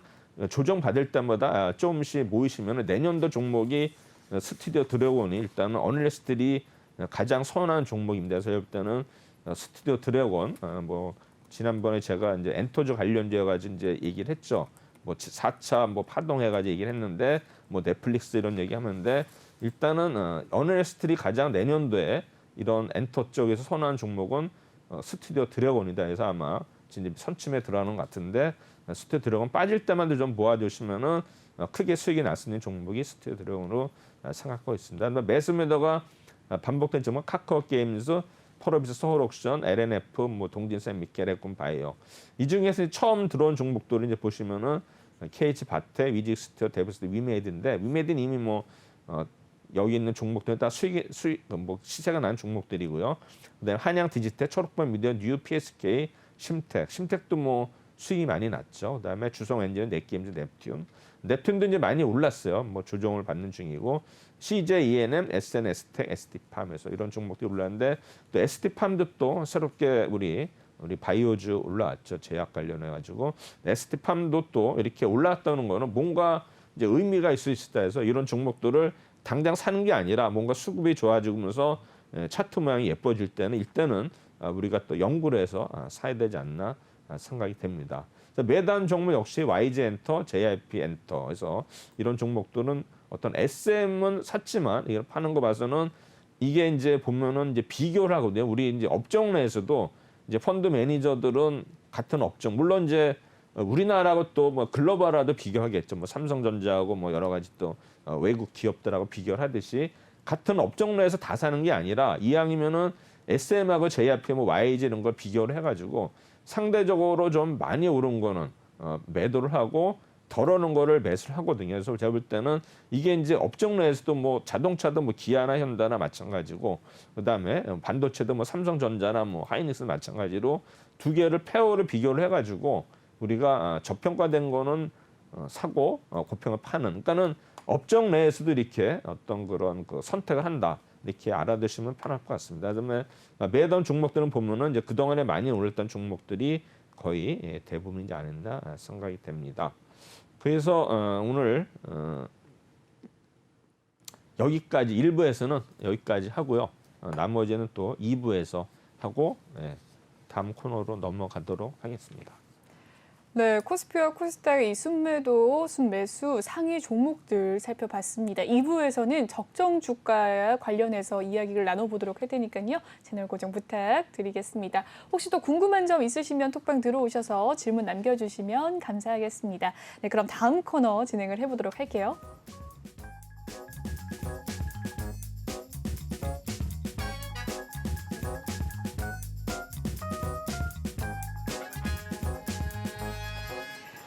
조정 받을 때마다 조금씩 모이시면 내년도 종목이 스튜디오 드래곤이 일단은 어널리스트들이 가장 선호하는 종목입니다. 그래서 일단은 스튜디오 드래곤 뭐 지난번에 제가 이제 엔터즈 관련주여 가지고 이제 얘기를 했죠. 뭐 4차 뭐 파동해 가지고 얘기를 했는데 뭐 넷플릭스 이런 얘기 하는데 일단은 어널리스트들이 가장 내년도에 이런 엔터 쪽에서 선호하는 종목은 스튜디오 드래곤이다. 그래서 아마 진짜 선침에 들어가는 것 같은데 스튜디오 드래곤 빠질 때만 좀 모아두시면은 크게 수익이 날 수 있는 종목이 스튜디오 드래곤으로 생각하고 있습니다. 매수 매도가 반복된 점은 카카오 게임즈, 펄어비스, 서울옥션, LNF, 뭐 동진샘, 미켈에콘, 바이오. 이 중에서 처음 들어온 종목들을 이제 보시면은 KH 바텍, 위직스튜디오, 데브스트, 위메이드인데 위메이드는 이미 뭐 여기 있는 종목들은 다 수익 뭐 시세가 난 종목들이고요. 그다음에 한양 디지텍, 초록번 미디어, 뉴 PSK, 심텍도 뭐 수익이 많이 났죠. 그다음에 주성 엔진, 넷게임즈, 넵튠도 이제 많이 올랐어요. 뭐 조정을 받는 중이고 CJ ENM, SNS텍, SD팜에서 이런 종목들이 올랐는데 또 SD팜도 또 새롭게 우리 바이오주 올라왔죠. 제약 관련해 가지고 SD팜도 또 이렇게 올라왔다는 거는 뭔가 이제 의미가 있을 수 있다 해서 이런 종목들을 당장 사는 게 아니라 뭔가 수급이 좋아지면서 차트 모양이 예뻐질 때는 이때는 우리가 또 연구를 해서 사야 되지 않나 생각이 됩니다. 매단 종목 역시 YG 엔터, JIP 엔터. 그래서 이런 종목들은 어떤 SM은 샀지만 이걸 파는 거 봐서는 이게 이제 보면은 이제 비교를 하거든요. 우리 이제 업종 내에서도 이제 펀드 매니저들은 같은 업종 물론 이제 우리나라하고 또 뭐 글로벌하도 비교하겠죠. 뭐 삼성전자하고 뭐 여러 가지 또 외국 기업들하고 비교를 하듯이 같은 업종 내에서 다 사는 게 아니라 이왕이면은 SM하고 JYP, 뭐 YG 이런 걸 비교를 해가지고 상대적으로 좀 많이 오른 거는 매도를 하고 덜 오른 거를 매수를 하거든요. 그래서 제가 볼 때는 이게 이제 업종 내에서도 뭐 자동차도 뭐 기아나 현다나 마찬가지고 그다음에 반도체도 뭐 삼성전자나 뭐 하이닉스 마찬가지로 두 개를 페어를 비교를 해가지고 우리가 저평가된 거는 사고 고평을 파는. 그러니까는 업종 내에서도 이렇게 어떤 그런 그 선택을 한다. 이렇게 알아두시면 편할 것 같습니다. 그다음에 매던 종목들은 보면은 이제 그 동안에 많이 올랐던 종목들이 거의 대부분이지 않았나 생각이 됩니다. 그래서 오늘 여기까지 1부에서는 여기까지 하고요. 나머지는 또 2부에서 하고 다음 코너로 넘어가도록 하겠습니다. 네, 코스피와 코스닥의 이 순매도, 순매수 상위 종목들 살펴봤습니다. 2부에서는 적정 주가와 관련해서 이야기를 나눠보도록 할 테니까요. 채널 고정 부탁드리겠습니다. 혹시 또 궁금한 점 있으시면 톡방 들어오셔서 질문 남겨주시면 감사하겠습니다. 네, 그럼 다음 코너 진행을 해보도록 할게요.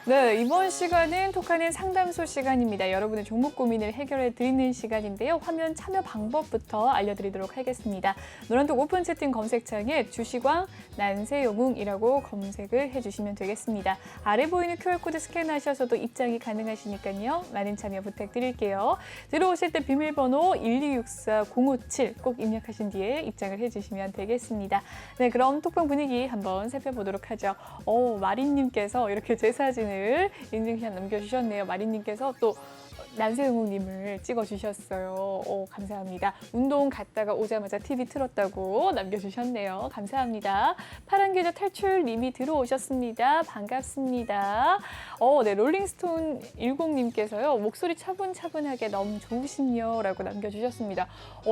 네, 이번 시간은 톡하는 상담소 시간입니다. 여러분의 종목 고민을 해결해 드리는 시간인데요. 화면 참여 방법부터 알려드리도록 하겠습니다. 노란톡 오픈 채팅 검색창에 주식왕 난세영웅이라고 검색을 해주시면 되겠습니다. 아래 보이는 QR코드 스캔하셔서도 입장이 가능하시니까요. 많은 참여 부탁드릴게요. 들어오실 때 비밀번호 1264057 꼭 입력하신 뒤에 입장을 해주시면 되겠습니다. 네, 그럼 톡방 분위기 한번 살펴보도록 하죠. 마린님께서 이렇게 제 사진을 팬들 인증샷 남겨주셨네요. 마리님께서 또 난세응우님을 찍어주셨어요. 감사합니다. 운동 갔다가 오자마자 TV 틀었다고 남겨주셨네요. 감사합니다. 파란 계좌 탈출님이 들어오셨습니다. 반갑습니다. 네, 롤링스톤 10님께서요. 목소리 차분차분하게 너무 좋으시네요. 라고 남겨주셨습니다.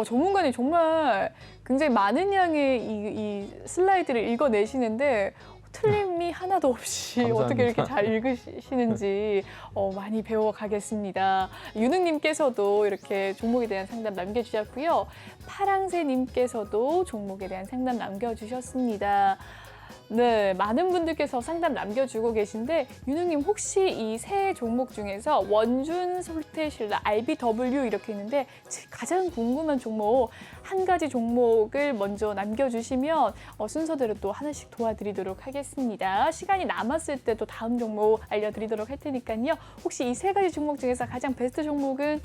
전문가님 정말 굉장히 많은 양의 이 슬라이드를 읽어내시는데 틀림이 하나도 없이 감사합니다. 어떻게 이렇게 잘 읽으시는지 많이 배워가겠습니다. 유능님께서도 이렇게 종목에 대한 상담 남겨주셨고요. 파랑새님께서도 종목에 대한 상담 남겨주셨습니다. 네, 많은 분들께서 상담 남겨주고 계신데 유능님 혹시 이 세 종목 중에서 원준, 솔테실라, RBW 이렇게 있는데 가장 궁금한 종목 한 가지 종목을 먼저 남겨주시면 순서대로 또 하나씩 도와드리도록 하겠습니다. 시간이 남았을 때 또 다음 종목 알려드리도록 할 테니까요. 혹시 이 세 가지 종목 중에서 가장 베스트 종목은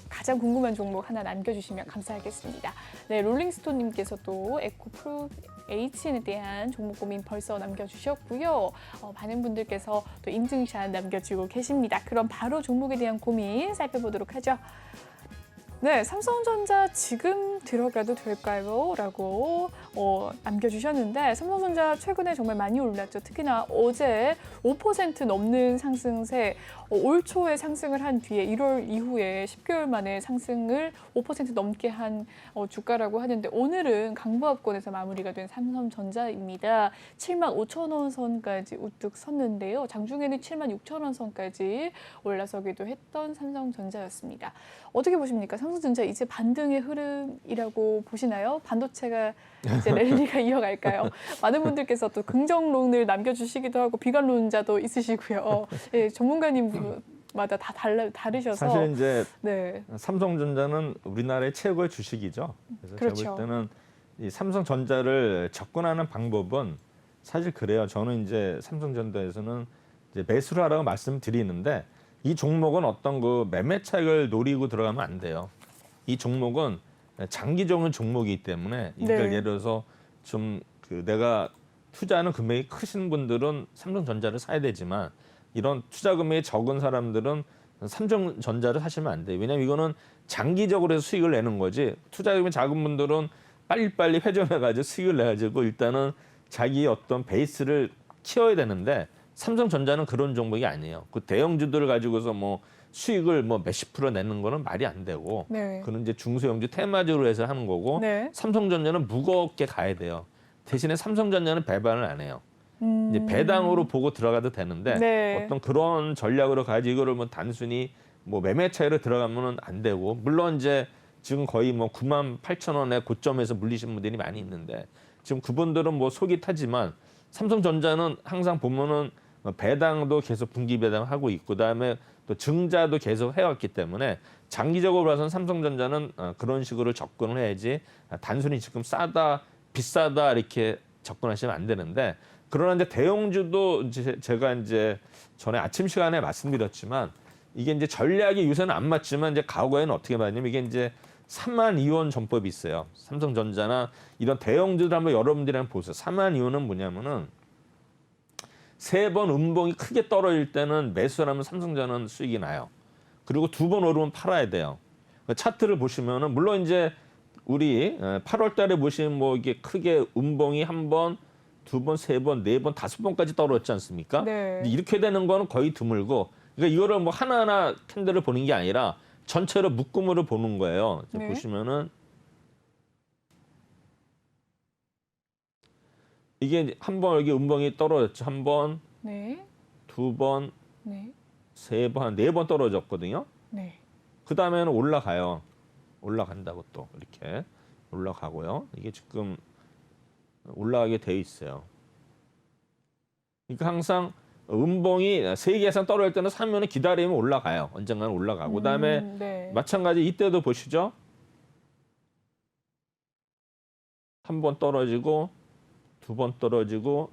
가장 궁금한 종목 하나 남겨주시면 감사하겠습니다. 네, 롤링스톤님께서도 에코프로 HN에 대한 종목 고민 벌써 남겨주셨고요. 많은 분들께서 또 인증샷 남겨주고 계십니다. 그럼 바로 종목에 대한 고민 살펴보도록 하죠. 네, 삼성전자 지금 들어가도 될까요? 라고 남겨주셨는데 삼성전자 최근에 정말 많이 올랐죠. 특히나 어제 5% 넘는 상승세, 올 초에 상승을 한 뒤에 1월 이후에 10개월 만에 상승을 5% 넘게 한 주가라고 하는데 오늘은 강보합권에서 마무리가 된 삼성전자입니다. 75,000원 선까지 우뚝 섰는데요. 장중에는 76,000원 선까지 올라서기도 했던 삼성전자였습니다. 어떻게 보십니까? 삼성전자 이제 반등의 흐름이라고 보시나요? 반도체가 이제 랠리가 이어갈까요? 많은 분들께서 또 긍정론을 남겨주시기도 하고 비관론자도 있으시고요. 예, 전문가님마다 다 다르셔서 사실 이제 네. 삼성전자는 우리나라의 최고의 주식이죠. 그래서 그렇죠. 제가 볼 때는 이 삼성전자를 접근하는 방법은 사실 그래요. 저는 이제 삼성전자에서는 이제 매수를 하라고 말씀드리는데 이 종목은 어떤 그 매매 차익을 노리고 들어가면 안 돼요. 이 종목은 장기적인 종목이기 때문에 그러니까 네. 예를 들어서 좀 그 내가 투자하는 금액이 크신 분들은 삼성전자를 사야 되지만 이런 투자 금액이 적은 사람들은 삼성전자를 사시면 안 돼요. 왜냐하면 이거는 장기적으로 해서 수익을 내는 거지. 투자 금액이 작은 분들은 빨리빨리 회전해가지고 수익을 내가지고 일단은 자기 어떤 베이스를 키워야 되는데 삼성전자는 그런 종목이 아니에요. 그 대형주들을 가지고서 뭐 수익을 뭐 몇십 프로 내는 거는 말이 안 되고 네. 그는 이제 중소형주 테마주로 해서 하는 거고 네. 삼성전자는 무겁게 가야 돼요. 대신에 삼성전자는 배반을 안 해요. 이제 배당으로 보고 들어가도 되는데 네. 어떤 그런 전략으로 가지고 이거를 뭐 단순히 뭐 매매 차이로 들어가면은 안 되고 물론 이제 지금 거의 뭐 98,000원의 고점에서 물리신 분들이 많이 있는데 지금 그분들은 뭐 속이 타지만 삼성전자는 항상 보면은 배당도 계속 분기 배당하고 있고 그다음에 또 증자도 계속 해왔기 때문에 장기적으로 봐서는 삼성전자는 그런 식으로 접근을 해야지 단순히 지금 싸다 비싸다 이렇게 접근하시면 안 되는데 그러나 이제 대형주도 제가 이제 전에 아침 시간에 말씀드렸지만 이게 이제 전략이 요새는 안 맞지만 이제 과거에는 어떻게 봤냐면 이게 이제 3만 이원 전법이 있어요. 삼성전자나 이런 대형주들 한번 여러분들이 한번 보세요. 3만 이원은 뭐냐면은 세 번 음봉이 크게 떨어질 때는 매수를 하면 삼성전자는 수익이 나요. 그리고 두 번 오르면 팔아야 돼요. 차트를 보시면은 물론 이제 우리 8월 달에 보시면 뭐 이게 크게 음봉이 한 번, 두 번, 세 번, 네 번, 다섯 번까지 떨어졌지 않습니까? 네. 이렇게 되는 거는 거의 드물고 그러니까 이거를 뭐 하나하나 캔들을 보는 게 아니라 전체로 묶음으로 보는 거예요. 네. 보시면은 이게 한 번 여기 음봉이 떨어졌죠. 한 번, 네. 두 번, 네. 세 번, 네 번 떨어졌거든요. 네. 그 다음에는 올라가요. 올라간다고 또 이렇게 올라가고요. 이게 지금 올라가게 돼 있어요. 그러니까 항상 음봉이 세 개 이상 떨어질 때는 사면은 기다리면 올라가요. 언젠가는 올라가고 그다음에 네. 마찬가지 이때도 보시죠. 한 번 떨어지고 두 번 떨어지고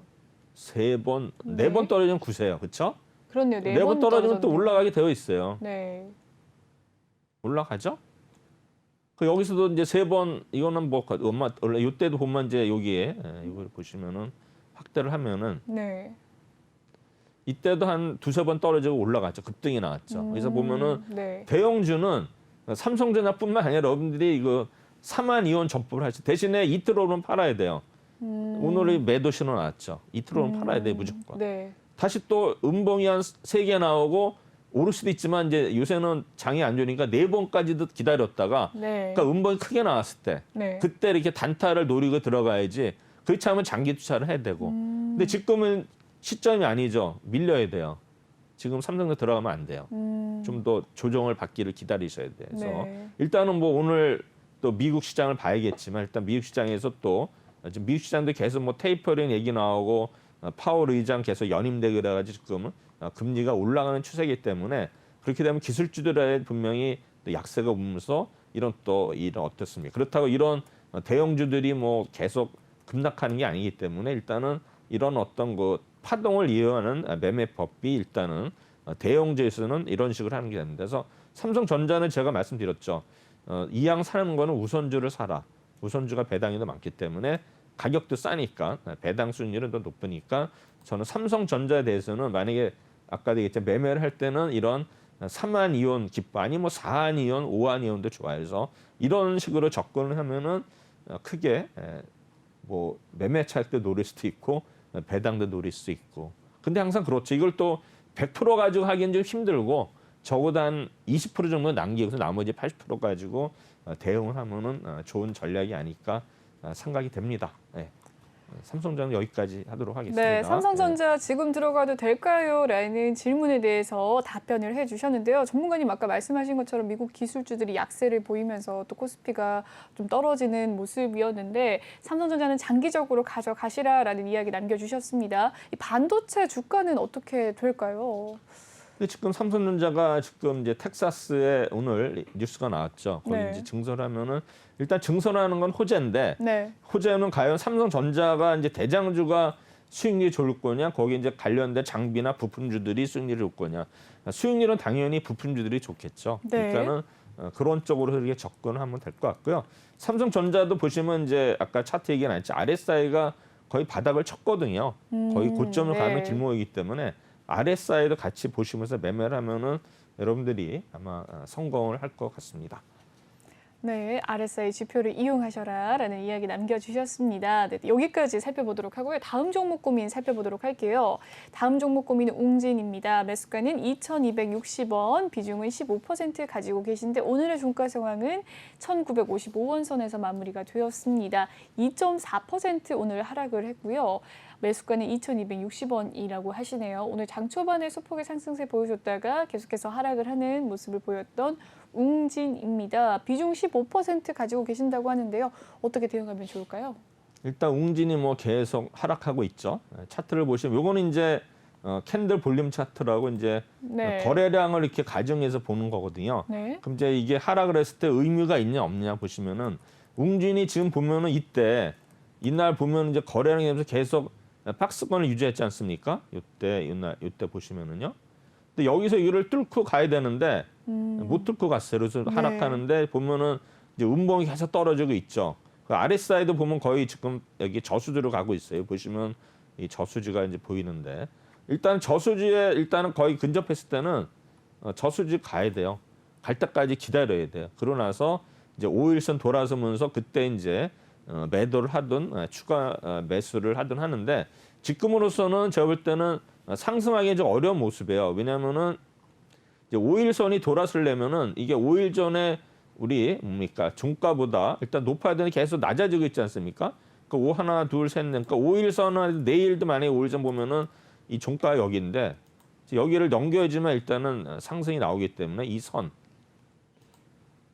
세 번, 네 번 떨어지면 구세요. 그렇죠? 그렇네요. 네 번 떨어지면 또 떨어졌네요. 올라가게 되어 있어요. 네. 올라가죠? 그 여기서도 이제 세 번 이거는 뭐 엄마 원래 이때도 보면 이제 여기에 이걸 보시면은 확대를 하면은 네. 이때도 한 두세 번 떨어지고 올라갔죠. 급등이 나왔죠. 그래서 보면은 네. 대형주는 삼성전자뿐만 아니라 여러분들이 이거 3만 이원 전법을 하시 대신에 이틀 오르면 팔아야 돼요. 오늘이 매도 신호 나왔죠. 이틀 오르면 팔아야 돼요, 무조건. 네. 다시 또 음봉이 한 3개 나오고 오를 수도 있지만 이제 요새는 장이 안 좋으니까 4번까지도 기다렸다가 네. 그러니까 음봉이 크게 나왔을 때 네. 그때 이렇게 단타를 노리고 들어가야지. 그렇지 않으면 장기 투자를 해야 되고. 근데 지금은 시점이 아니죠. 밀려야 돼요. 지금 삼성도 들어가면 안 돼요. 좀 더 조정을 받기를 기다리셔야 돼요. 그래서 네. 일단은 뭐 오늘 또 미국 시장을 봐야겠지만 일단 미국 시장에서 또 지금 미국 시장도 계속 뭐 테이퍼링 얘기 나오고 파월 의장 계속 연임되고 그래가지고 지금은 금리가 올라가는 추세이기 때문에 그렇게 되면 기술주들에 분명히 또 약세가 오면서 이런 어떻습니까? 그렇다고 이런 대형주들이 뭐 계속 급락하는 게 아니기 때문에 일단은 이런 어떤 그 파동을 이용하는 매매법이 일단은 대형주에서는 이런 식으로 하는 게 됩니다. 그래서 삼성전자는 제가 말씀드렸죠. 이왕 사는 거는 우선주를 사라. 우선주가 배당이 더 많기 때문에 가격도 싸니까 배당 수익률은 더 높으니까 저는 삼성전자에 대해서는 만약에 아까도 얘기했지만 매매를 할 때는 이런 3만 이온 기법 아니 뭐 4한 이온, 5한 이온도 좋아요. 그래서 이런 식으로 접근을 하면은 크게 뭐 매매 차익도 노릴 수도 있고 배당도 노릴 수 있고. 근데 항상 그렇죠. 이걸 또 100% 가지고 하기는 좀 힘들고 적어도 한 20% 정도 남기고서 나머지 80% 가지고 대응을 하면은 좋은 전략이 아닐까 생각이 됩니다. 네. 삼성전자 여기까지 하도록 하겠습니다. 네, 삼성전자 지금 들어가도 될까요? 라는 질문에 대해서 답변을 해주셨는데요. 전문가님 아까 말씀하신 것처럼 미국 기술주들이 약세를 보이면서 또 코스피가 좀 떨어지는 모습이었는데 삼성전자는 장기적으로 가져가시라라는 이야기 남겨주셨습니다. 이 반도체 주가는 어떻게 될까요? 근데 지금 삼성전자가 지금 이제 텍사스에 오늘 뉴스가 나왔죠. 거기 네. 이제 증설하면은 일단 증설하는 건 호재인데 네. 호재는 과연 삼성전자가 이제 대장주가 수익률이 좋을 거냐, 거기 이제 관련된 장비나 부품주들이 수익률이 좋을 거냐. 수익률은 당연히 부품주들이 좋겠죠. 네. 그러니까는 그런 쪽으로 이렇게 접근하면 될 것 같고요. 삼성전자도 보시면 이제 아까 차트 얘기 나왔지 RSI가 거의 바닥을 쳤거든요. 거의 고점을 네. 가는 길목이기 때문에 RSI도 같이 보시면서 매매를 하면은 여러분들이 아마 성공을 할 것 같습니다. 네, RSI 지표를 이용하셔라라는 이야기 남겨주셨습니다. 네, 여기까지 살펴보도록 하고요. 다음 종목 고민 살펴보도록 할게요. 다음 종목 고민은 웅진입니다. 매수가는 2,260원, 비중은 15% 가지고 계신데 오늘의 종가 상황은 1,955원 선에서 마무리가 되었습니다. 2.4% 오늘 하락을 했고요. 매수가는 2,260원이라고 하시네요. 오늘 장 초반에 소폭의 상승세 보여줬다가 계속해서 하락을 하는 모습을 보였던 웅진입니다. 비중 15% 가지고 계신다고 하는데요. 어떻게 대응하면 좋을까요? 일단 웅진이 뭐 계속 하락하고 있죠. 차트를 보시면 요거는 이제 캔들 볼륨 차트라고 이제 네. 거래량을 이렇게 가정해서 보는 거거든요. 네. 그럼 이제 이게 하락을 했을 때 의미가 있냐 없냐 보시면은 웅진이 지금 보면은 이날 보면 이제 거래량이 되면서 계속 박스권을 유지했지 않습니까? 이때 보시면은요. 근데 여기서 이거를 뚫고 가야 되는데 못 뚫고 갔어요. 그래서 네. 하락하는데 보면은 이제 음봉이 계속 떨어지고 있죠. 그 RSI도 보면 거의 지금 여기 저수지로 가고 있어요. 보시면 이 저수지가 이제 보이는데 일단 저수지에 일단은 거의 근접했을 때는 저수지 가야 돼요. 갈 때까지 기다려야 돼요. 그러고 나서 이제 5일선 돌아서면서 그때 이제 매도를 하든 추가 매수를 하든 하는데 지금으로서는 제가 볼 때는 상승하기 좀 어려운 모습이에요. 왜냐하면은 이제 5일선이 돌아서려면은 이게 5일 전에 우리 뭡니까 종가보다 일단 높아야 되는 계속 낮아지고 있지 않습니까? 그 5 하나 둘 셋 넷. 그러니까 5일선은 내일도 만약에 5일선 보면은 이 종가가 여기인데 여기를 넘겨야지만 일단은 상승이 나오기 때문에 이 선.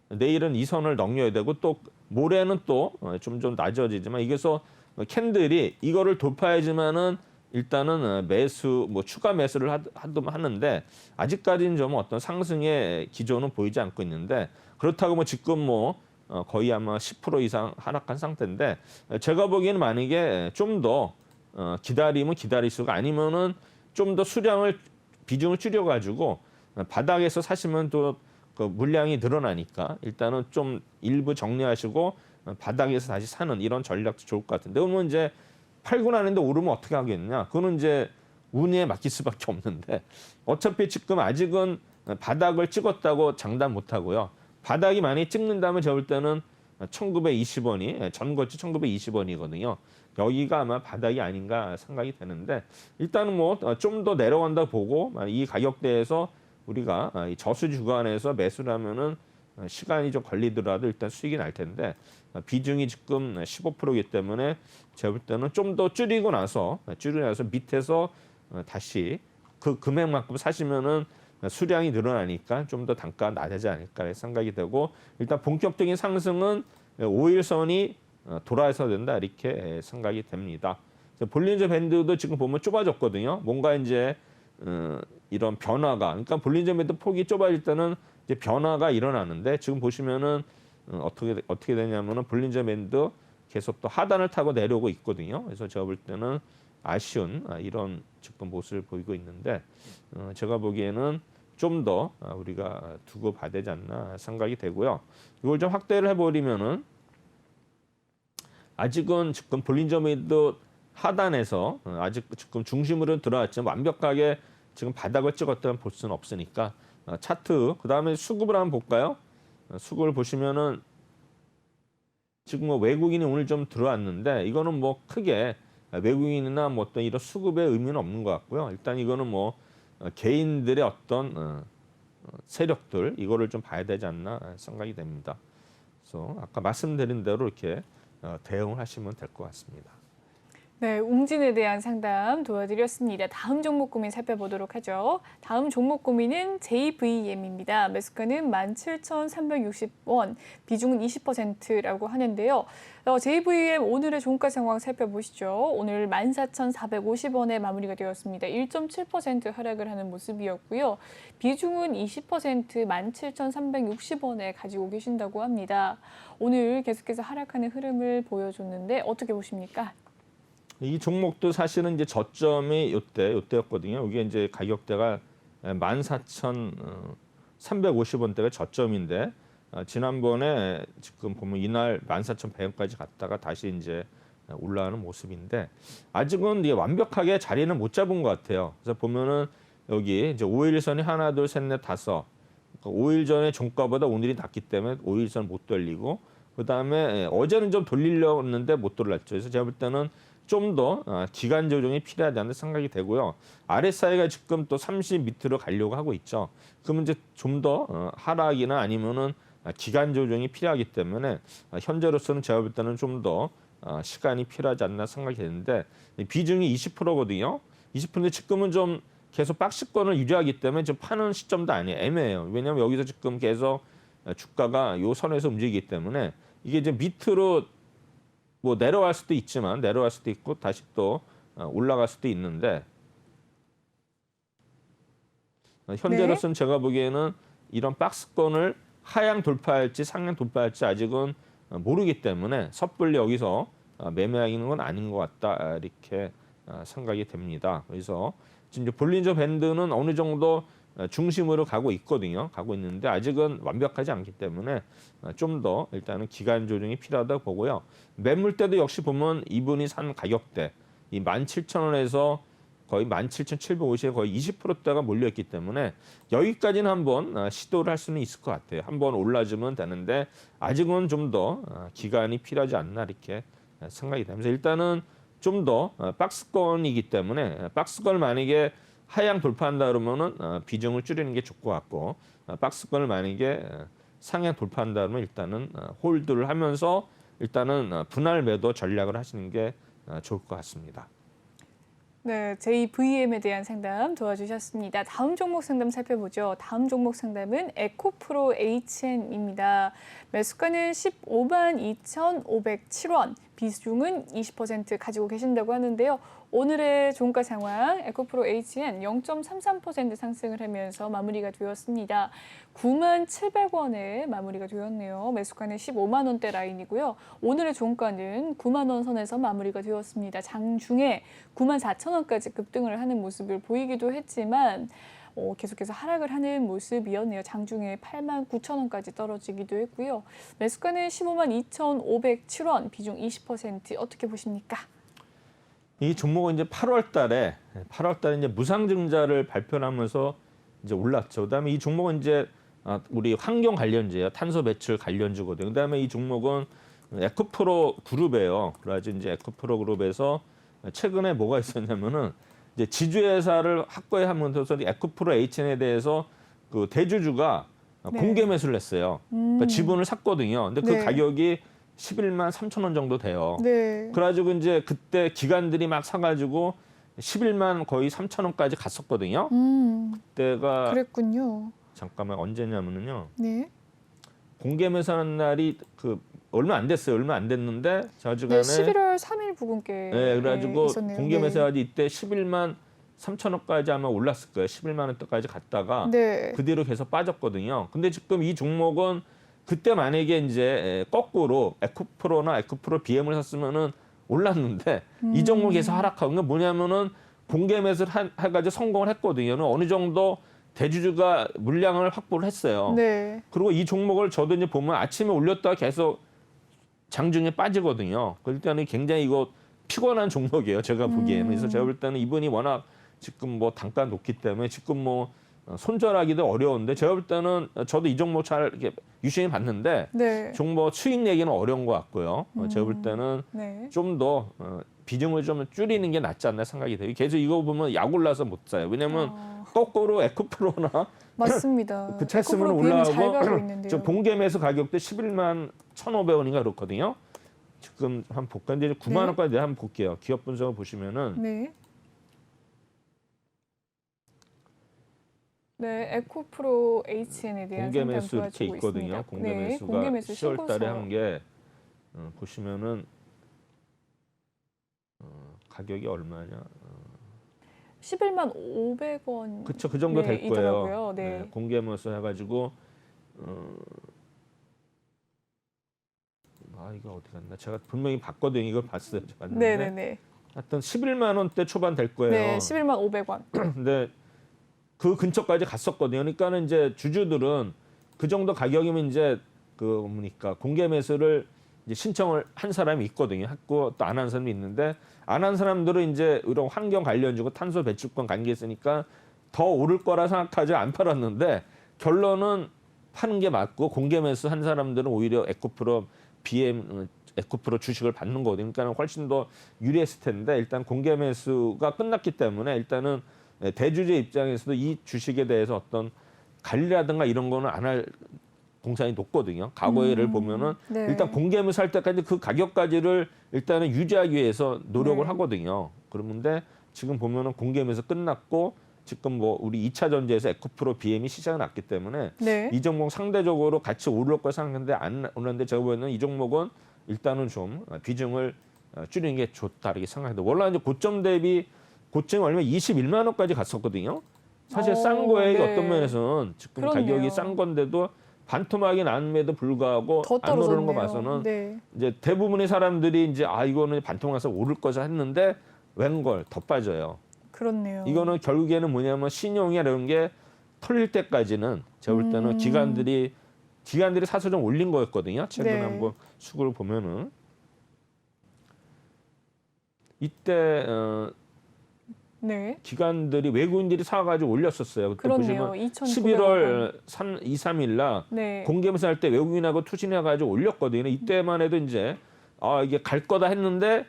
내일은 이 선을 넘겨야 되고 또 모레는 또 좀 낮아지지만 이게서 캔들이 이거를 돌파해야지만은 일단은 매수 뭐 추가 매수를 하는데 아직까지는 좀 어떤 상승의 기조는 보이지 않고 있는데 그렇다고 뭐 지금 뭐 거의 아마 10% 이상 하락한 상태인데 제가 보기에는 만약에 좀 더 기다리면 기다릴 수가 아니면은 좀 더 비중을 줄여가지고 바닥에서 사시면 또 그 물량이 늘어나니까 일단은 좀 일부 정리하시고 바닥에서 다시 사는 이런 전략도 좋을 것 같은데 그러면 이제 팔고 나는데 오르면 어떻게 하겠냐? 그거는 이제 운에 맡길 수밖에 없는데 어차피 지금 아직은 바닥을 찍었다고 장담 못 하고요. 바닥이 많이 찍는다면 제가 볼 때는 1920원이 전고치 1920원이거든요. 여기가 아마 바닥이 아닌가 생각이 되는데 일단은 뭐 좀 더 내려간다 보고 이 가격대에서 우리가 이 저수지 구간에서 매수를 하면은 시간이 좀 걸리더라도 일단 수익이 날 텐데 비중이 지금 15%이기 때문에 제가 볼 때는 좀 더 줄이고 나서 밑에서 다시 그 금액만큼 사시면은 수량이 늘어나니까 좀 더 단가가 낮아지지 않을까 생각이 되고 일단 본격적인 상승은 5일선이 돌아서 된다 이렇게 생각이 됩니다. 볼린저 밴드도 지금 보면 좁아졌거든요. 뭔가 이제 이런 변화가 그러니까 볼린저 밴드 폭이 좁아질 때는 이제 변화가 일어나는데 지금 보시면은 어떻게 되냐면은 볼린저 밴드 계속 또 하단을 타고 내려오고 있거든요. 그래서 제가 볼 때는 아쉬운 이런 지금 모습을 보이고 있는데 제가 보기에는 좀 더 우리가 두고 봐야 되지 않나 생각이 되고요. 이걸 좀 확대를 해버리면은 아직은 지금 볼린저 밴드 하단에서 아직 지금 중심으로 들어왔지만 완벽하게 지금 바닥을 찍었다고 볼 수는 없으니까 차트 그다음에 수급을 한번 볼까요? 수급을 보시면은 지금 뭐 외국인이 오늘 좀 들어왔는데 이거는 뭐 크게 외국인이나 뭐 어떤 이런 수급의 의미는 없는 것 같고요. 일단 이거는 뭐 개인들의 어떤 세력들 이거를 좀 봐야 되지 않나 생각이 됩니다. 그래서 아까 말씀드린 대로 이렇게 대응을 하시면 될 것 같습니다. 네, 웅진에 대한 상담 도와드렸습니다. 다음 종목 고민 살펴보도록 하죠. 다음 종목 고민은 JVM입니다. 매수가는 17,360원, 비중은 20%라고 하는데요. JVM 오늘의 종가 상황 살펴보시죠. 오늘 14,450원에 마무리가 되었습니다. 1.7% 하락을 하는 모습이었고요. 비중은 20% 17,360원에 가지고 계신다고 합니다. 오늘 계속해서 하락하는 흐름을 보여줬는데 어떻게 보십니까? 이 종목도 사실은 이제 저점이 요때였거든요. 이게 이제 가격대가 14,350원대가 저점인데 지난번에 지금 보면 이날 14,100원까지 갔다가 다시 이제 올라가는 모습인데 아직은 이게 완벽하게 자리는 못 잡은 것 같아요. 그래서 보면은 여기 이제 5일선이 하나, 둘, 셋, 넷, 다섯. 5일 전에 종가보다 오늘이 낮기 때문에 5일선 못 돌리고 그다음에 어제는 좀 돌리려고 했는데 못 돌렸죠. 그래서 제가 볼 때는 좀 더 기간 조정이 필요하지 않나 생각이 되고요. RSI가 지금 또 30 밑으로 가려고 하고 있죠. 그러면 이제 좀 더 하락이나 아니면은 기간 조정이 필요하기 때문에 현재로서는 제가 볼 때는 좀 더 시간이 필요하지 않나 생각이 되는데 비중이 20%거든요. 20%인데 지금은 좀 계속 박스권을 유지하기 때문에 좀 파는 시점도 아니에요. 애매해요. 왜냐하면 여기서 지금 계속 주가가 요 선에서 움직이기 때문에 이게 이제 밑으로 뭐 내려갈 수도 있지만 내려갈 수도 있고 다시 또 올라갈 수도 있는데 현재로서는 제가 보기에는 이런 박스권을 하향 돌파할지 상향 돌파할지 아직은 모르기 때문에 섣불리 여기서 매매하는 건 아닌 것 같다 이렇게 생각이 됩니다. 그래서 지금 이제 볼린저 밴드는 어느 정도 중심으로 가고 있거든요. 가고 있는데 아직은 완벽하지 않기 때문에 좀 더 일단은 기간 조정이 필요하다고 보고요. 매물대도 역시 보면 이분이 산 가격대 이 17,000원에서 거의 17,750에 거의 20%대가 몰려있기 때문에 여기까지는 한번 시도를 할 수는 있을 것 같아요. 한번 올라주면 되는데 아직은 좀 더 기간이 필요하지 않나 이렇게 생각이 되면서 일단은 좀 더 박스권이기 때문에 박스권을 만약에 하향 돌파한다 그러면은 비중을 줄이는 게 좋을 것 같고 박스권을 만약에 상향 돌파한다 그러면 일단은 홀드를 하면서 일단은 분할 매도 전략을 하시는 게 좋을 것 같습니다. 네, JVM에 대한 상담 도와주셨습니다. 다음 종목 상담 살펴보죠. 다음 종목 상담은 에코프로 HN입니다. 매수가는 152,507원, 비중은 20% 가지고 계신다고 하는데요. 오늘의 종가 상황, 에코프로 HN 0.33% 상승을 하면서 마무리가 되었습니다. 97,700원에 마무리가 되었네요. 매수가는 15만 원대 라인이고요. 오늘의 종가는 9만 원 선에서 마무리가 되었습니다. 장중에 94,000원까지 급등을 하는 모습을 보이기도 했지만 계속해서 하락을 하는 모습이었네요. 장중에 89,000원까지 떨어지기도 했고요. 매수가는 152,507원, 비중 20% 어떻게 보십니까? 이 종목은 이제 8월 달에 이제 무상증자를 발표하면서 이제 올랐죠. 그다음에 이 종목은 이제 우리 환경 관련주예요. 탄소 배출 관련주거든요. 그다음에 이 종목은 에코프로 그룹이에요. 그래가지고 이제 에코프로 그룹에서 최근에 뭐가 있었냐면은 이제 지주회사를 확보하면서 에코프로 HN에 대해서 그 대주주가 공개 매수를 했어요. 그러니까 지분을 샀거든요. 근데 그 네. 가격이 11만 3천 원 정도 돼요. 네. 그래가지고 이제 그때 기관들이 막 사가지고 11만 거의 3천 원까지 갔었거든요. 그때가 그랬군요. 잠깐만 언제냐면은요. 네. 공개 매수하는 날이 그 얼마 안 됐어요. 얼마 안 됐는데 네, 저주간에 11월 3일 부근께 네, 그래가지고 있었네요. 공개 네. 매수하지 이때 11만 3천 원까지 아마 올랐을 거예요. 11만 원대까지 갔다가 네. 그 뒤로 계속 빠졌거든요. 근데 지금 이 종목은 그때 만약에 이제 거꾸로 에코프로나 에코프로 BM을 샀으면은 올랐는데 이 종목이 계속 하락하는 게 뭐냐면은 공개 매수를 해가지고 성공을 했거든요. 어느 정도 대주주가 물량을 확보를 했어요. 네. 그리고 이 종목을 저도 이제 보면 아침에 올렸다가 계속 장중에 빠지거든요. 그럴 때는 굉장히 이거 피곤한 종목이에요. 제가 보기에는. 그래서 제가 볼 때는 이분이 워낙 지금 뭐 단가 높기 때문에 지금 뭐 손절하기도 어려운데 제가 볼 때는 저도 이 종목 잘 이렇게 유심히 봤는데 네. 종목 수익 내기는 어려운 것 같고요. 제가 볼 때는 네. 좀 더 비중을 좀 줄이는 게 낫지 않나 생각이 돼요. 계속 이거 보면 약 올라서 못 사요. 왜냐면 거꾸로 에코프로나 맞습니다. 그 찼으면 에코프로 BM 잘 가고 올라가고 있는데요. 저 공개 매수 가격도 11만 1,500원인가 그렇거든요. 지금 한 볼까? 이제 9만 원까지 한번 볼게요. 기업 분석을 보시면은 네. 네, 에코프로 HN에 대한 공개 상담 매수 이렇게 도와주고 있거든요. 있습니다. 공개 네, 매수가 공개 매수 10월 달에 신고서. 한 게 보시면은 가격이 얼마냐? 11만 500원. 그쵸, 그 정도 네, 될 거예요. 이더라고요. 네. 네, 공개 매수 해가지고 이거 어디 갔나? 제가 분명히 봤거든요. 이걸 봤어요. 봤는데 네, 네, 네. 하여튼 11만 원대 초반 될 거예요. 네, 11만 500원. 근데 그 근처까지 갔었거든요. 그러니까는 이제 주주들은 그 정도 가격이면 이제 그 뭡니까 공개 매수를 이제 신청을 한 사람이 있거든요. 했고 또 안 한 사람이 있는데 안 한 사람들은 이제 이런 환경 관련주고 탄소 배출권 관계 있으니까 더 오를 거라 생각하지 안 팔았는데 결론은 파는 게 맞고 공개 매수 한 사람들은 오히려 에코프로 BM 에코프로 주식을 받는 거거든요. 그러니까 훨씬 더 유리했을 텐데 일단 공개 매수가 끝났기 때문에 일단은 대주주 입장에서도 이 주식에 대해서 어떤 관리라든가 이런 거는 안 할 공산이 높거든요. 과거에를 보면은 네. 일단 공개 매수 할 때까지 그 가격까지를 일단은 유지하기 위해서 노력을 네. 하거든요. 그런데 지금 보면은 공개 매수 끝났고 지금 뭐 우리 2차 전지에서 에코프로 BM이 시장을 났기 때문에 네. 이 종목 상대적으로 같이 오를 거 생각했는데 안 오는데 제가 보기에는 이 종목은 일단은 좀 비중을 줄이는 게 좋다 이렇게 생각합니다. 원래 이제 고점 대비 고점이 얼마 21만 원까지 갔었거든요. 사실 싼 거예요. 네. 어떤 면에서는 지금 그렇네요. 가격이 싼 건데도 반토막이 남에도 불구하고 더 안 오르는 거 떨어졌네요. 봐서는 네. 이제 대부분의 사람들이 이제 이거는 반토막에서 오를 거자 했는데 웬걸 더 빠져요. 그렇네요. 이거는 결국에는 뭐냐면 신용이라는 게 털릴 때까지는 제가 볼 때는 기관들이 사서 좀 올린 거였거든요. 최근에 네. 한번 수급을 보면은 이때 네. 기관들이 외국인들이 사가지고 올렸었어요. 그때 그렇네요. 보시면 2,900원. 11월 2, 3일 날 네. 공개 매수할 때 외국인하고 투신해가지고 올렸거든요. 이때만 해도 이제 이게 갈 거다 했는데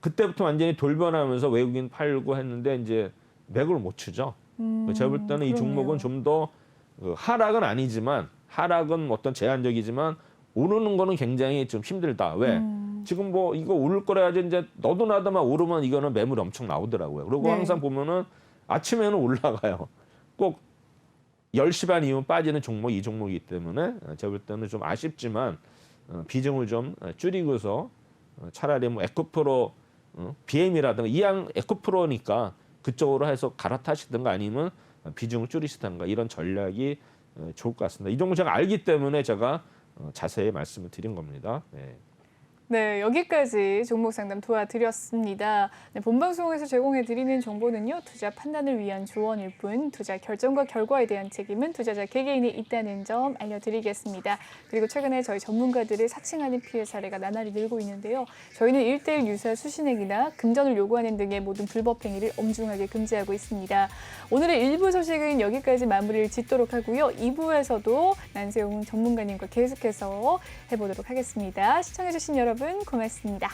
그때부터 완전히 돌변하면서 외국인 팔고 했는데 이제 맥을 못 추죠. 제가 볼 때는 이 그러네요. 종목은 좀 더 하락은 아니지만 하락은 어떤 제한적이지만 오르는 거는 굉장히 좀 힘들다. 왜? 지금 뭐 이거 오를 거라 해야지 이제 너도 나도만 오르면 이거는 매물이 엄청 나오더라고요. 그리고 네. 항상 보면은 아침에는 올라가요. 꼭 10시 반 이후 빠지는 종목 이 종목이기 때문에 제가 볼 때는 좀 아쉽지만 비중을 좀 줄이고서 차라리 뭐 에코프로 BM이라든가 이왕 에코프로니까 그쪽으로 해서 갈아타시든가 아니면 비중을 줄이시든가 이런 전략이 좋을 것 같습니다. 이 종목 제가 알기 때문에 제가 자세히 말씀을 드린 겁니다. 네. 네, 여기까지 종목 상담 도와드렸습니다. 네, 본방송에서 제공해드리는 정보는요, 투자 판단을 위한 조언일 뿐, 투자 결정과 결과에 대한 책임은 투자자 개개인이 있다는 점 알려드리겠습니다. 그리고 최근에 저희 전문가들을 사칭하는 피해 사례가 나날이 늘고 있는데요. 저희는 1:1 유사 수신행위나 금전을 요구하는 등의 모든 불법 행위를 엄중하게 금지하고 있습니다. 오늘의 1부 소식은 여기까지 마무리를 짓도록 하고요. 2부에서도 난세용 전문가님과 계속해서 해보도록 하겠습니다. 시청해주신 여러분 고맙습니다.